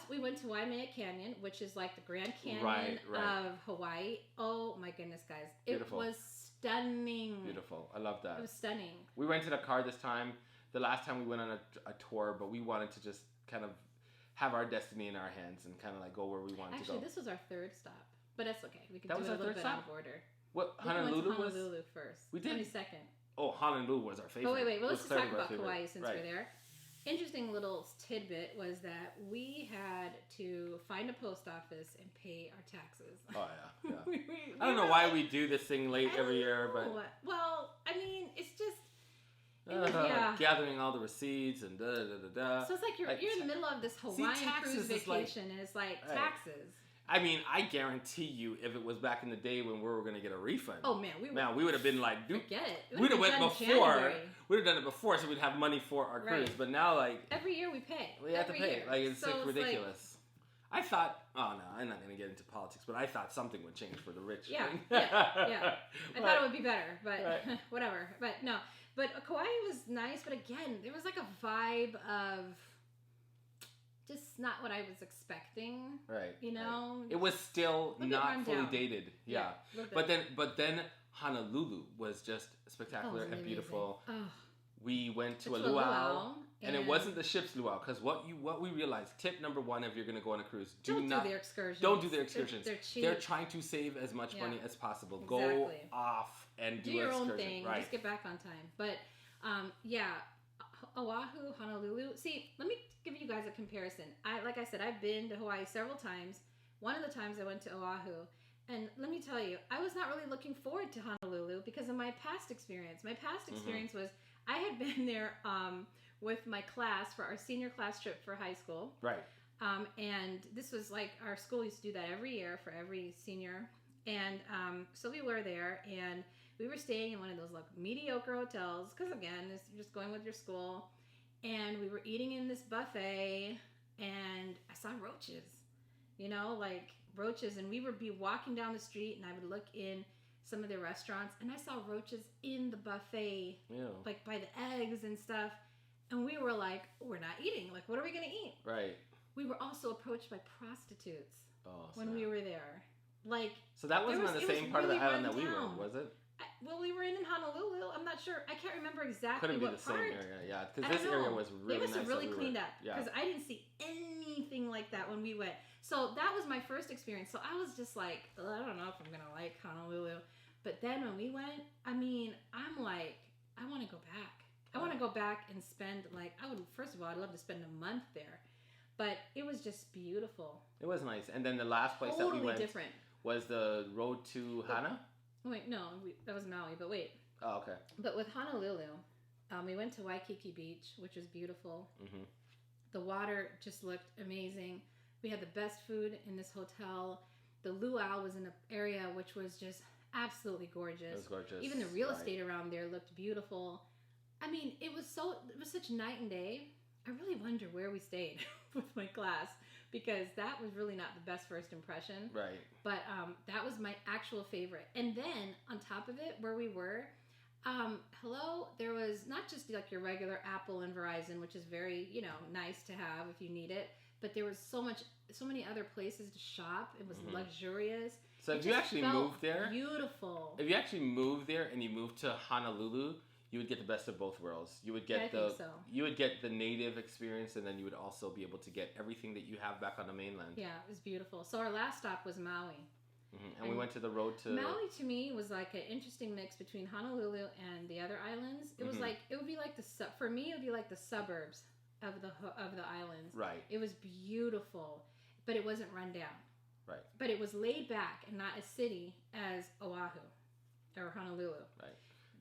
We went to Waimea Canyon, which is like the Grand Canyon of Hawaii. Oh my goodness, guys. Beautiful. It was stunning. Beautiful. I love that. It was stunning. We rented a car this time. The last time we went on a tour, but we wanted to just kind of have our destiny in our hands and kind of go where we wanted to go. Actually, this was our third stop, but that's okay. We can do it a little bit out of order. What, Honolulu was? Honolulu first. We did? 22nd. Oh, Honolulu was our favorite. Oh, wait. Well, let's just talk about Kauai since we're there. Interesting little tidbit was that we had to find a post office and pay our taxes. Oh, yeah. I don't know why we do this thing late every year, but... Well, it's just... gathering all the receipts and da-da-da-da-da. So it's you're in the middle of this Hawaiian cruise vacation and it's taxes. I mean, I guarantee you, if it was back in the day when we were going to get a refund. Oh man, we would have been like, dude, forget it. We'd have went before. We'd have done it before, so we'd have money for our cruise. But now, every year we pay. We have to pay. It's ridiculous. I thought, I'm not going to get into politics, but I thought something would change for the rich. Yeah. I thought it would be better, but whatever. But no, but Kauai was nice, but again, there was a vibe of. Just not what I was expecting. Right. Right. It was still not fully dated. Yeah. But then Honolulu was just spectacular and beautiful. Oh. We went to a luau. And it wasn't the ship's luau, because what we realized, tip number one if you're going to go on a cruise, don't do their excursions. They're cheap. They're trying to save as much money as possible. Exactly. Go off and do your excursion. own thing. Right. Just get back on time. But Oahu, Honolulu. See, let me give you guys a comparison. Like I said, I've been to Hawaii several times. One of the times I went to Oahu, and let me tell you, I was not really looking forward to Honolulu because of my past experience. My past experience was I had been there with my class for our senior class trip for high school. Right. And this was our school used to do that every year for every senior. And so we were there, and we were staying in one of those mediocre hotels because, again, you're just going with your school. And we were eating in this buffet, and I saw roaches. you know, like roaches. And we would be walking down the street and I would look in some of the restaurants and I saw roaches in the buffet, like by the eggs and stuff. And we were like, we're not eating. Like, what are we going to eat? Right. We were also approached by prostitutes when snap. we were there. Like, so that wasn't on the same part of the island that we were, was it? Well, we were in Honolulu. I'm not sure. I can't remember exactly Couldn't what be the part. same area, yeah. Because this area was really nice. They must have really cleaned up. Because I didn't see anything like that when we went. So that was my first experience. So I was just like, I don't know if I'm gonna like Honolulu. But then when we went, I mean, I'm like, I want to go back. I want to go back and spend first of all, I'd love to spend a month there. But it was just beautiful. It was nice. And then the last place that we went was the road to Hana. Wait, no, that was Maui, but wait. Oh, okay. But with Honolulu, we went to Waikiki Beach, which was beautiful. Mm-hmm. The water just looked amazing. We had the best food in this hotel. The luau was in an area which was just absolutely gorgeous. It was gorgeous. Even the real estate around there looked beautiful. I mean, it was such night and day. I really wonder where we stayed with my class because that was really not the best first impression. Right. But that was my actual favorite. And then on top of it, where we were, there was not just like your regular Apple and Verizon, which is very, nice to have if you need it. But there was so many other places to shop. It was luxurious. So if you actually moved there, beautiful. If you actually moved there and you moved to Honolulu, you would get the best of both worlds. You would get you would get the native experience, and then you would also be able to get everything that you have back on the mainland. Yeah, it was beautiful. So our last stop was Maui. Mm-hmm. And we went to the road to Maui. To me, was like an interesting mix between Honolulu and the other islands. It was like it would be like for me, it would be like the suburbs of the islands. Right. It was beautiful, but it wasn't run down. Right. But it was laid back and not as city as Oahu or Honolulu. Right.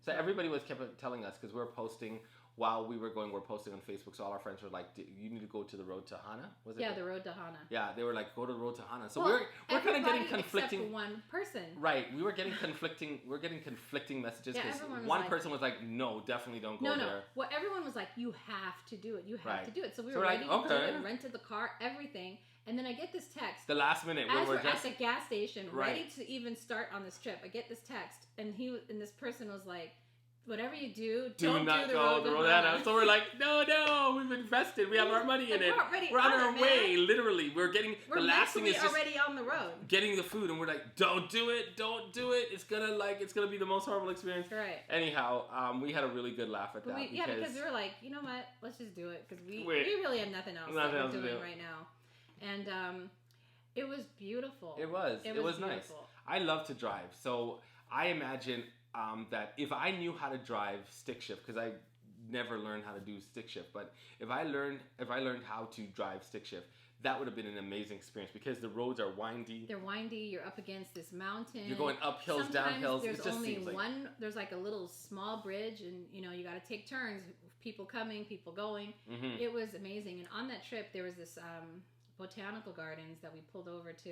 So everybody kept telling us, because we're posting while we were going, we're posting on Facebook. So all our friends were like, "You need to go to the road to Hana." Was it? Yeah, the road to Hana. Yeah, they were like, "Go to the road to Hana." So we're kind of getting conflicting. Except for one person. Right. We were getting conflicting. We're getting conflicting messages because one person was like, "No, definitely don't go there." No. Well, everyone was like, "You have to do it. You have to do it." So we were ready to do it, rented the car, everything. And then I get this text. The last minute. As we're at the gas station, ready to even start on this trip. I get this text. And this person was like, whatever you do, don't do the road to Hana. So we're like, no, we've invested. We have our money in it. We're on our way. Literally. We're the last thing is just already on the road. Getting the food. And we're like, don't do it. It's going to be the most horrible experience. Right. Anyhow, we had a really good laugh at that. Because we were like, you know what? Let's just do it. Because we really have nothing else that we're doing right now. And it was beautiful. It was nice. I love to drive. So I imagine that if I knew how to drive stick shift, because I never learned how to do stick shift, but if I learned how to drive stick shift, that would have been an amazing experience because the roads are windy. They're windy. You're up against this mountain. You're going up hills, down hills. There's only one. There's like a little small bridge, and you got to take turns. People coming, people going. Mm-hmm. It was amazing. And on that trip, there was this botanical gardens that we pulled over to,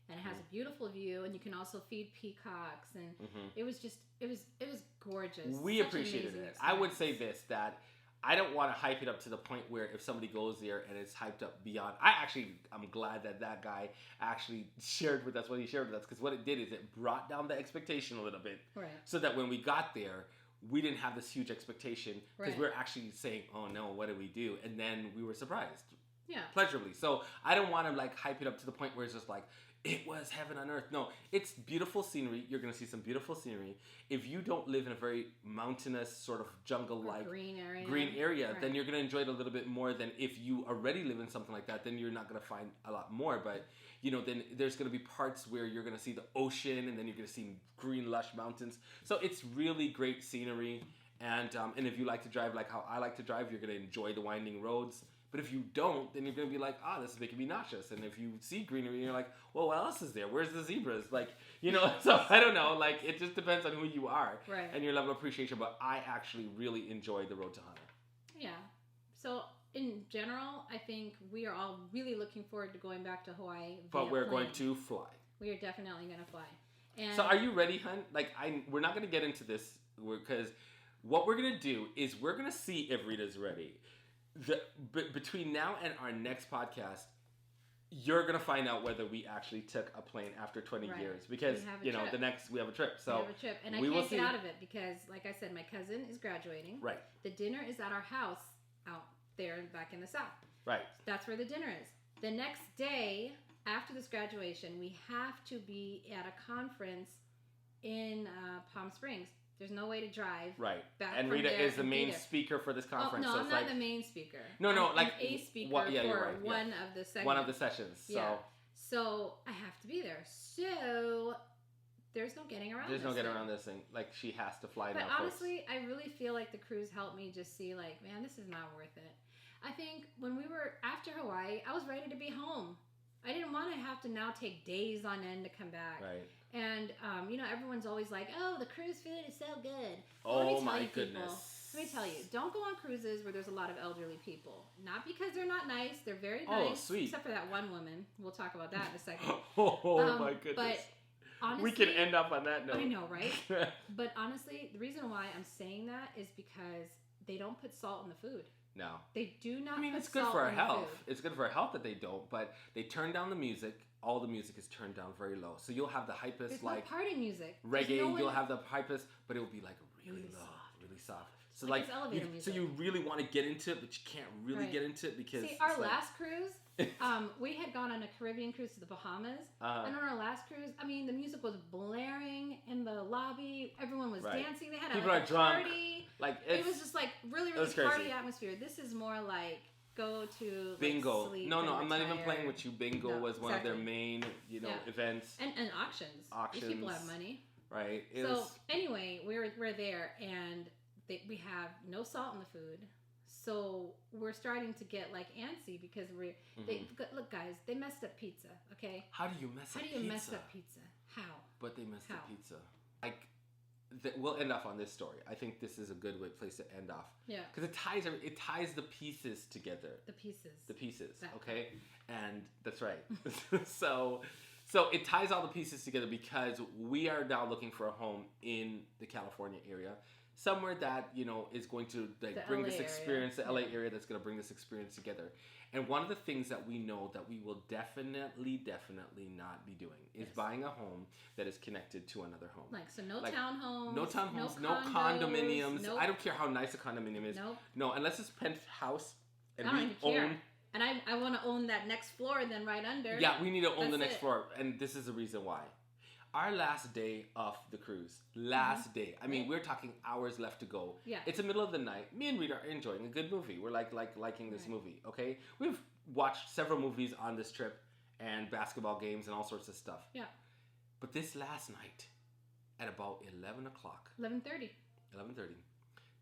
and it has a beautiful view, and you can also feed peacocks, and it was gorgeous. We appreciated it. I would say this, that I don't want to hype it up to the point where if somebody goes there and it's hyped up beyond. I'm glad that guy actually shared with us what he shared with us, because what it did is it brought down the expectation a little bit, right? So that when we got there, we didn't have this huge expectation, because we're actually saying, "Oh no, what did we do?" And then we were surprised. Yeah. Pleasurably. So I don't want to hype it up to the point where it's just like, it was heaven on earth. No, it's beautiful scenery. You're going to see some beautiful scenery. If you don't live in a very mountainous sort of jungle-like green area, right, then you're going to enjoy it a little bit more than if you already live in something like that. Then you're not going to find a lot more. But, then there's going to be parts where you're going to see the ocean, and then you're going to see green, lush mountains. So it's really great scenery. And if you like to drive like how I like to drive, you're going to enjoy the winding roads. But if you don't, then you're going to be like, this is making me nauseous. And if you see greenery, you're like, well, what else is there? Where's the zebras? So I don't know. It just depends on who you are, right, and your level of appreciation. But I actually really enjoyed the road to Hana. Yeah. So in general, I think we are all really looking forward to going back to Hawaii. But we're going to fly. We are definitely going to fly. And so are you ready, hun? We're not going to get into this because what we're going to do is we're going to see if Rita's ready. Between now and our next podcast, you're going to find out whether we actually took a plane after 20 years. Because, we have a trip. So we have a trip. And I can't get out of it because, like I said, my cousin is graduating. Right. The dinner is at our house out there back in the South. Right. That's where the dinner is. The next day, after this graduation, we have to be at a conference in Palm Springs. There's no way to drive. Right. Back and from Rita there is the main speaker for this conference. Oh, no, so I'm not the main speaker. No, I'm like a speaker for one of the segments. One of the sessions. So. Yeah. So I have to be there. So there's no getting around this. There's no getting around this thing. Like, she has to fly now. But honestly, I really feel like the cruise helped me just see, like, man, this is not worth it. I think when we were after Hawaii, I was ready to be home. I didn't want to have to now take days on end to come back. Right. And, everyone's always like, oh, the cruise food is so good. Oh, my goodness. Let me tell you, don't go on cruises where there's a lot of elderly people. Not because they're not nice. They're very nice. Oh, sweet. Except for that one woman. We'll talk about that in a second. My goodness. But honestly, we can end up on that note. I know, right? But honestly, the reason why I'm saying that is because they don't put salt in the food. No. They do not. I mean, it's good for our health. It's good for our health that they don't, but they turn down the music. All the music is turned down very low. So you'll have the hypest, There's like no party music. Reggae, you'll have the hypest, but it will be like really low, really soft. So like elevator music. So you really want to get into it, but you can't really get into it because our last cruise, we had gone on a Caribbean cruise to the Bahamas, and on our last cruise, I mean, the music was blaring in the lobby. Everyone was dancing. They had people are drunk. Party. Like it was just like really party atmosphere. This is more like go to bingo. Like, sleep no, and I'm retire. not even playing with you. Bingo was one of their main, events. And auctions. These people have money. Right. Anyway, we're there, and we have no salt in the food. So we're starting to get like antsy because look, guys, they messed up pizza. Okay. How do you mess up pizza? How? But they messed up pizza. Like. We'll end off on this story. I think this is a good place to end off. Yeah. Because it ties the pieces together. The pieces. Okay. And that's right. So it ties all the pieces together because we are now looking for a home in the California area, somewhere that is going to bring this experience, the LA area that's going to bring this experience together. And one of the things that we know that we will definitely not be doing is buying a home that is connected to another home. No townhomes. No townhomes, no condominiums. No, I don't care how nice a condominium is. Nope. No, unless it's penthouse and I don't even care. And I want to own that next floor then right under. Yeah, we need to own the next floor. And this is the reason why. Our last day of the cruise. Day. I mean, we're talking hours left to go. Yeah. It's the middle of the night. Me and Rita are enjoying a good movie. We're liking this movie, okay? We've watched several movies on this trip and basketball games and all sorts of stuff. Yeah. But this last night, at about 11 o'clock. 11:30.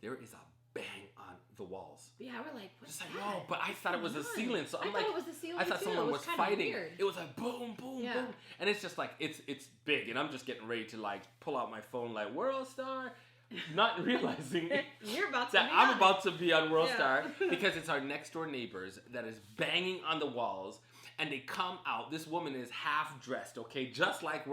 There is a bang on the walls. Yeah, we're like, what's just that? Whoa, but I thought it was the ceiling. So I'm thought it was the ceiling I thought too. someone was fighting. Weird. It was like boom, boom, boom. And it's just like, it's big. And I'm just getting ready to pull out my phone like World Star. Not realizing You're about to that I'm about to be on World Star because it's our next door neighbors that is banging on the walls. And they come out. This woman is half dressed, okay? Just like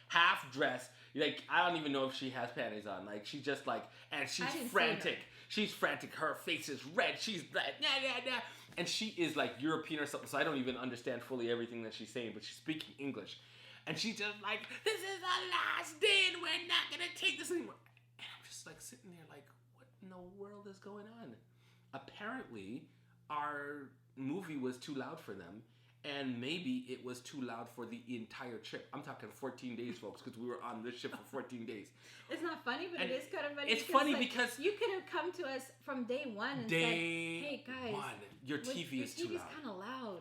half dressed. Like, I don't even know if she has panties on. Like, she just and she's frantic. She's frantic. Her face is red. She's like, nah. And she is like European or something, so I don't even understand fully everything that she's saying, but she's speaking English. And she's just like, this is the last day and we're not going to take this anymore. And I'm just sitting there what in the world is going on? Apparently, our movie was too loud for them. And maybe it was too loud for the entire trip. I'm talking 14 days, folks, because we were on this ship for 14 days. It's not funny, but it is kind of funny. It's funny because you could have come to us from day one and said, hey, guys. Your TV is too loud. Your TV's kind of loud.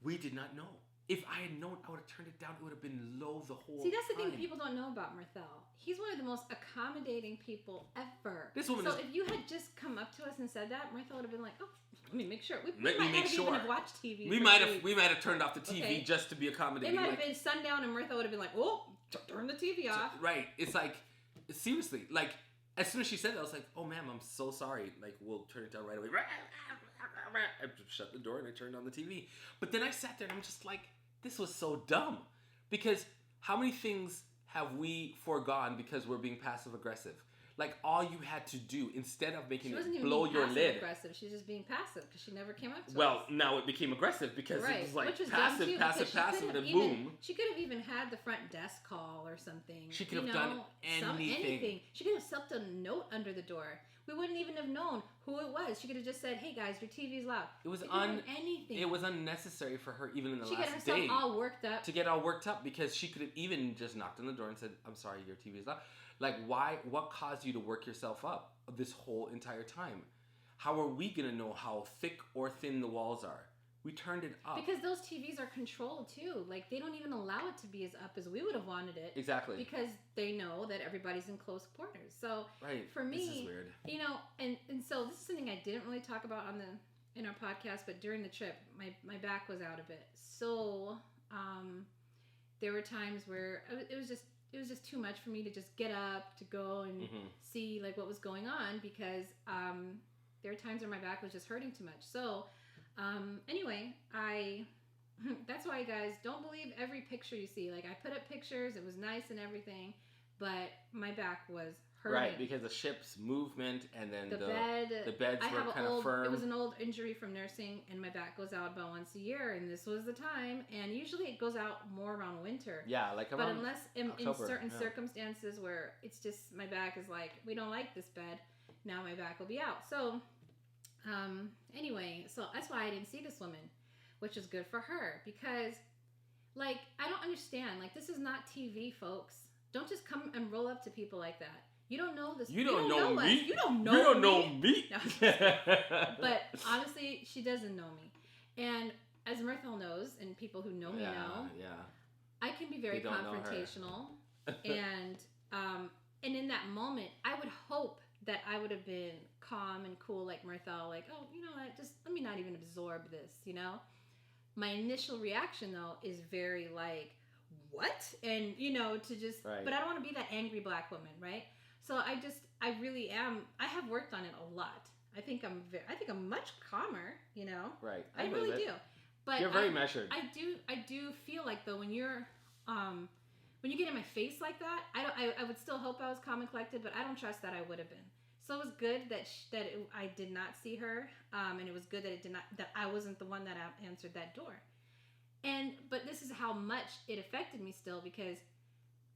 We did not know. If I had known, I would have turned it down. It would have been low the whole time. See, that's the thing people don't know about Mirthell. He's one of the most accommodating people ever. This woman if you had just come up to us and said that, Mirthell would have been like, oh, let me make sure. We might even have watched TV. We might have turned off the TV just to be accommodating. It might have been sundown and Mirthell would have been like, oh, turn the TV off. Right. It's seriously, as soon as she said that, I was like, oh, ma'am, I'm so sorry. We'll turn it down right away. I shut the door and I turned on the TV. But then I sat there and I'm just like, this was so dumb. Because how many things have we foregone because we're being passive aggressive? Like, all you had to do, instead of making it blow your lid. Aggressive. She's just being passive because she never came up to us. Well, now it became aggressive because it was like which was passive, and boom. She could have even had the front desk call or something. She could have done anything. She could have slipped a note under the door. We wouldn't even have known who it was. She could have just said, "Hey guys, your TV's loud." It was anything. It was unnecessary for her even in the last day. She got herself all worked up. To get all worked up because she could have even just knocked on the door and said, "I'm sorry, your TV's loud." Like, why? What caused you to work yourself up this whole entire time? How are we gonna know how thick or thin the walls are? We turned it up. Because those TVs are controlled too. Like, they don't even allow it to be as up as we would have wanted it. Exactly. Because they know that everybody's in close quarters. So for me, this is weird. You know, and so this is something I didn't really talk about in our podcast, but during the trip, my back was out a bit. So there were times where it was just too much for me to just get up to go and see like what was going on, because there were times where my back was just hurting too much. So anyway, that's why, guys, don't believe every picture you see. Like, I put up pictures, it was nice and everything, but my back was hurting. Right, because the ship's movement and then the beds were kind of firm. It was an old injury from nursing, and my back goes out about once a year, and this was the time, and usually it goes out more around winter. Yeah, like around But unless in certain circumstances where it's just, my back is like, we don't like this bed, now my back will be out. So anyway, so that's why I didn't see this woman, which is good for her, because, like, I don't understand. Like, this is not TV, folks. Don't just come and roll up to people like that. You don't know this. You don't know me. You don't know me. You don't know me. No. But honestly, she doesn't know me. And as Mirthell knows, and people who know me know, I can be very confrontational. And in that moment, I would hope that I would have been calm and cool like Mirthell, like, oh, you know what, just let me not even absorb this, you know? My initial reaction, though, is very like, what? And, you know, to just, but I don't want to be that angry black woman, right? So I really am, I have worked on it a lot. I think I'm much calmer, you know? Right. I really do. But you're very measured. I do feel like, though, when you get in my face like that, I would still hope I was calm and collected, but I don't trust that I would have been. So it was good that I did not see her, and it was good that I wasn't the one that answered that door. But this is how much it affected me still, because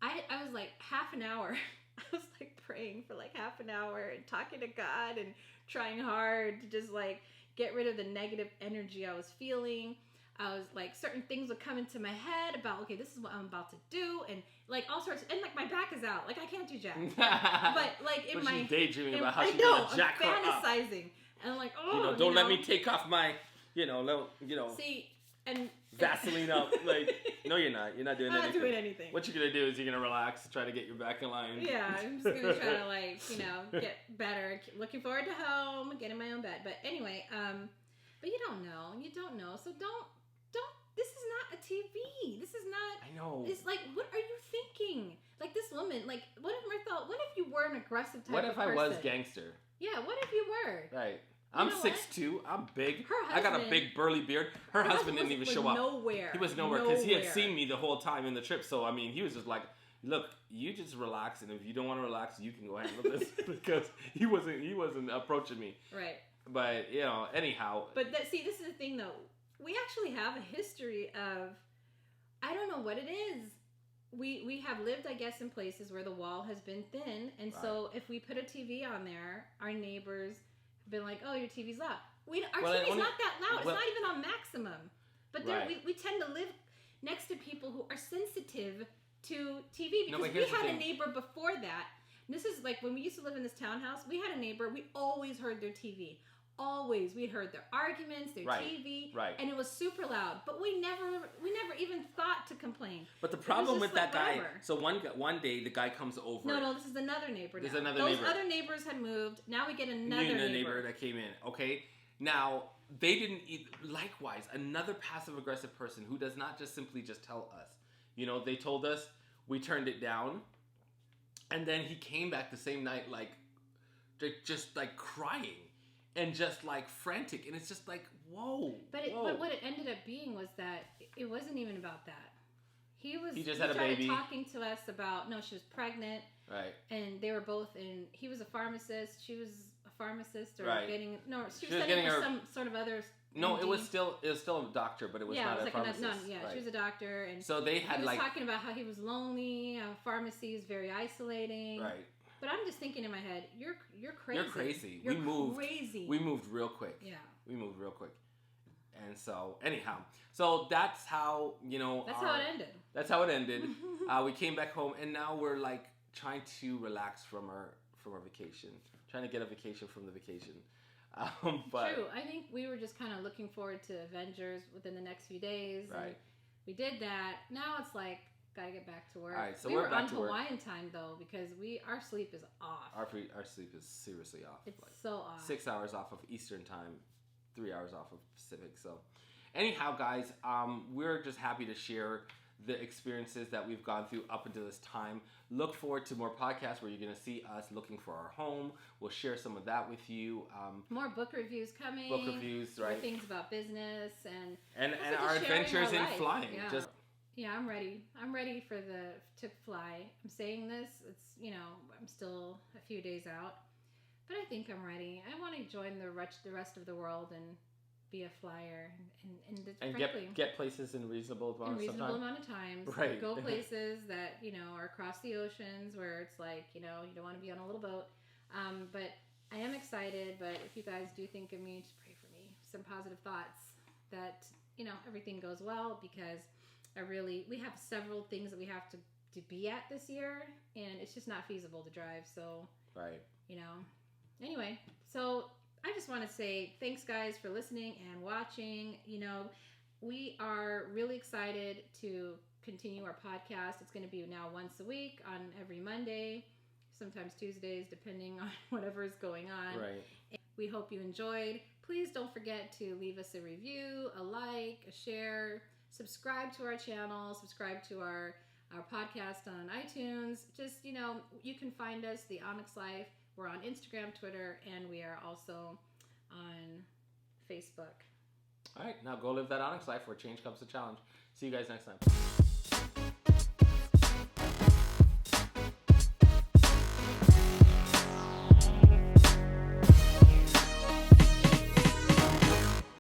I was like half an hour. I was like praying for like half an hour and talking to God and trying hard to just like get rid of the negative energy I was feeling. I was like, certain things would come into my head about, okay, this is what I'm about to do, and like all sorts, and like my back is out, like I can't do jack. But like in my daydreaming about how she's gonna jack her up. Fantasizing, and I'm like, oh, don't let me take off my, See, and Vaseline up, like, no, you're not doing anything. I'm not doing anything. What you're gonna do is you're gonna relax, try to get your back in line. Yeah, I'm just gonna try to like, get better. Looking forward to home, get in my own bed. But anyway, but you don't know, so don't. This is not a TV. This is not. I know. It's like, what are you thinking? Like, this woman, like, what if you were an aggressive type of person? What if I was gangster? Yeah, what if you were? Right. I'm 6'2". I'm big. Her husband, I got a big burly beard. Her husband didn't even show up. Nowhere. He was nowhere because he had seen me the whole time in the trip. So I mean, he was just like, "Look, you just relax, and if you don't want to relax, you can go handle this." Because he wasn't approaching me. Right. But anyhow. But this is the thing though. We actually have a history of, I don't know what it is. We have lived, I guess, in places where the wall has been thin, and so if we put a TV on there, our neighbors have been like, "Oh, your TV's loud." Our TV's not that loud. It's not even on maximum. But we tend to live next to people who are sensitive to TV, because we had a neighbor before that. And this is like when we used to live in this townhouse. We had a neighbor. We always heard their TV. Always. We heard their arguments, their TV, and it was super loud. But we never even thought to complain. But the problem with that guy, so one day the guy comes over. No, this is another neighbor now. Those other neighbors had moved. Now we get another neighbor that came in. Okay, now they didn't. Likewise, another passive aggressive person who does not just simply tell us. They told us, we turned it down, and then he came back the same night just like crying. And just like frantic, and it's just like, whoa. But what it ended up being was that it wasn't even about that. He just had a baby. Talking to us about she was pregnant. Right. And they were both in. He was a pharmacist. She was a pharmacist, or getting she was getting for some sort of other. No, MD. it was still a doctor, but it was not a pharmacist. She was a doctor, and so they had he was talking about how he was lonely. Pharmacy is very isolating. Right. But I'm just thinking in my head, you're crazy. You're crazy. We moved real quick. Yeah. We moved real quick. And so, anyhow, that's how, how it ended. That's how it ended. We came back home, and now we're like trying to relax from our vacation, trying to get a vacation from the vacation. But true. I think we were just kind of looking forward to Avengers within the next few days. Right. And we did that. Now it's like, gotta get back to work. All right, so we we're were back on to Hawaiian work. time though, because our sleep is off. Our sleep is seriously off. It's so off. 6 hours off of Eastern time, 3 hours off of Pacific. So, anyhow, guys, we're just happy to share the experiences that we've gone through up until this time. Look forward to more podcasts where you're going to see us looking for our home. We'll share some of that with you. More book reviews coming. Book reviews, right? More things about business and our adventures in flying. Yeah. Yeah, I'm ready. I'm ready to fly. I'm saying this. It's I'm still a few days out, but I think I'm ready. I want to join the rest of the world and be a flyer and frankly, get places in reasonable amount of times. Right. Go places that are across the oceans where it's like you don't want to be on a little boat. But I am excited. But if you guys do think of me, just pray for me. Some positive thoughts that everything goes well, because we have several things that we have to be at this year, and it's just not feasible to drive. So right. Anyway, so I just want to say thanks, guys, for listening and watching. We are really excited to continue our podcast. It's going to be now once a week on every Monday, sometimes Tuesdays, depending on whatever is going on. Right. We hope you enjoyed. Please don't forget to leave us a review, a like, a share, subscribe to our channel, subscribe to our podcast on iTunes. Just, you can find us, The Onyx Life. We're on Instagram, Twitter, and we are also on Facebook. All right, now go live that Onyx life where change comes to challenge. See you guys next time.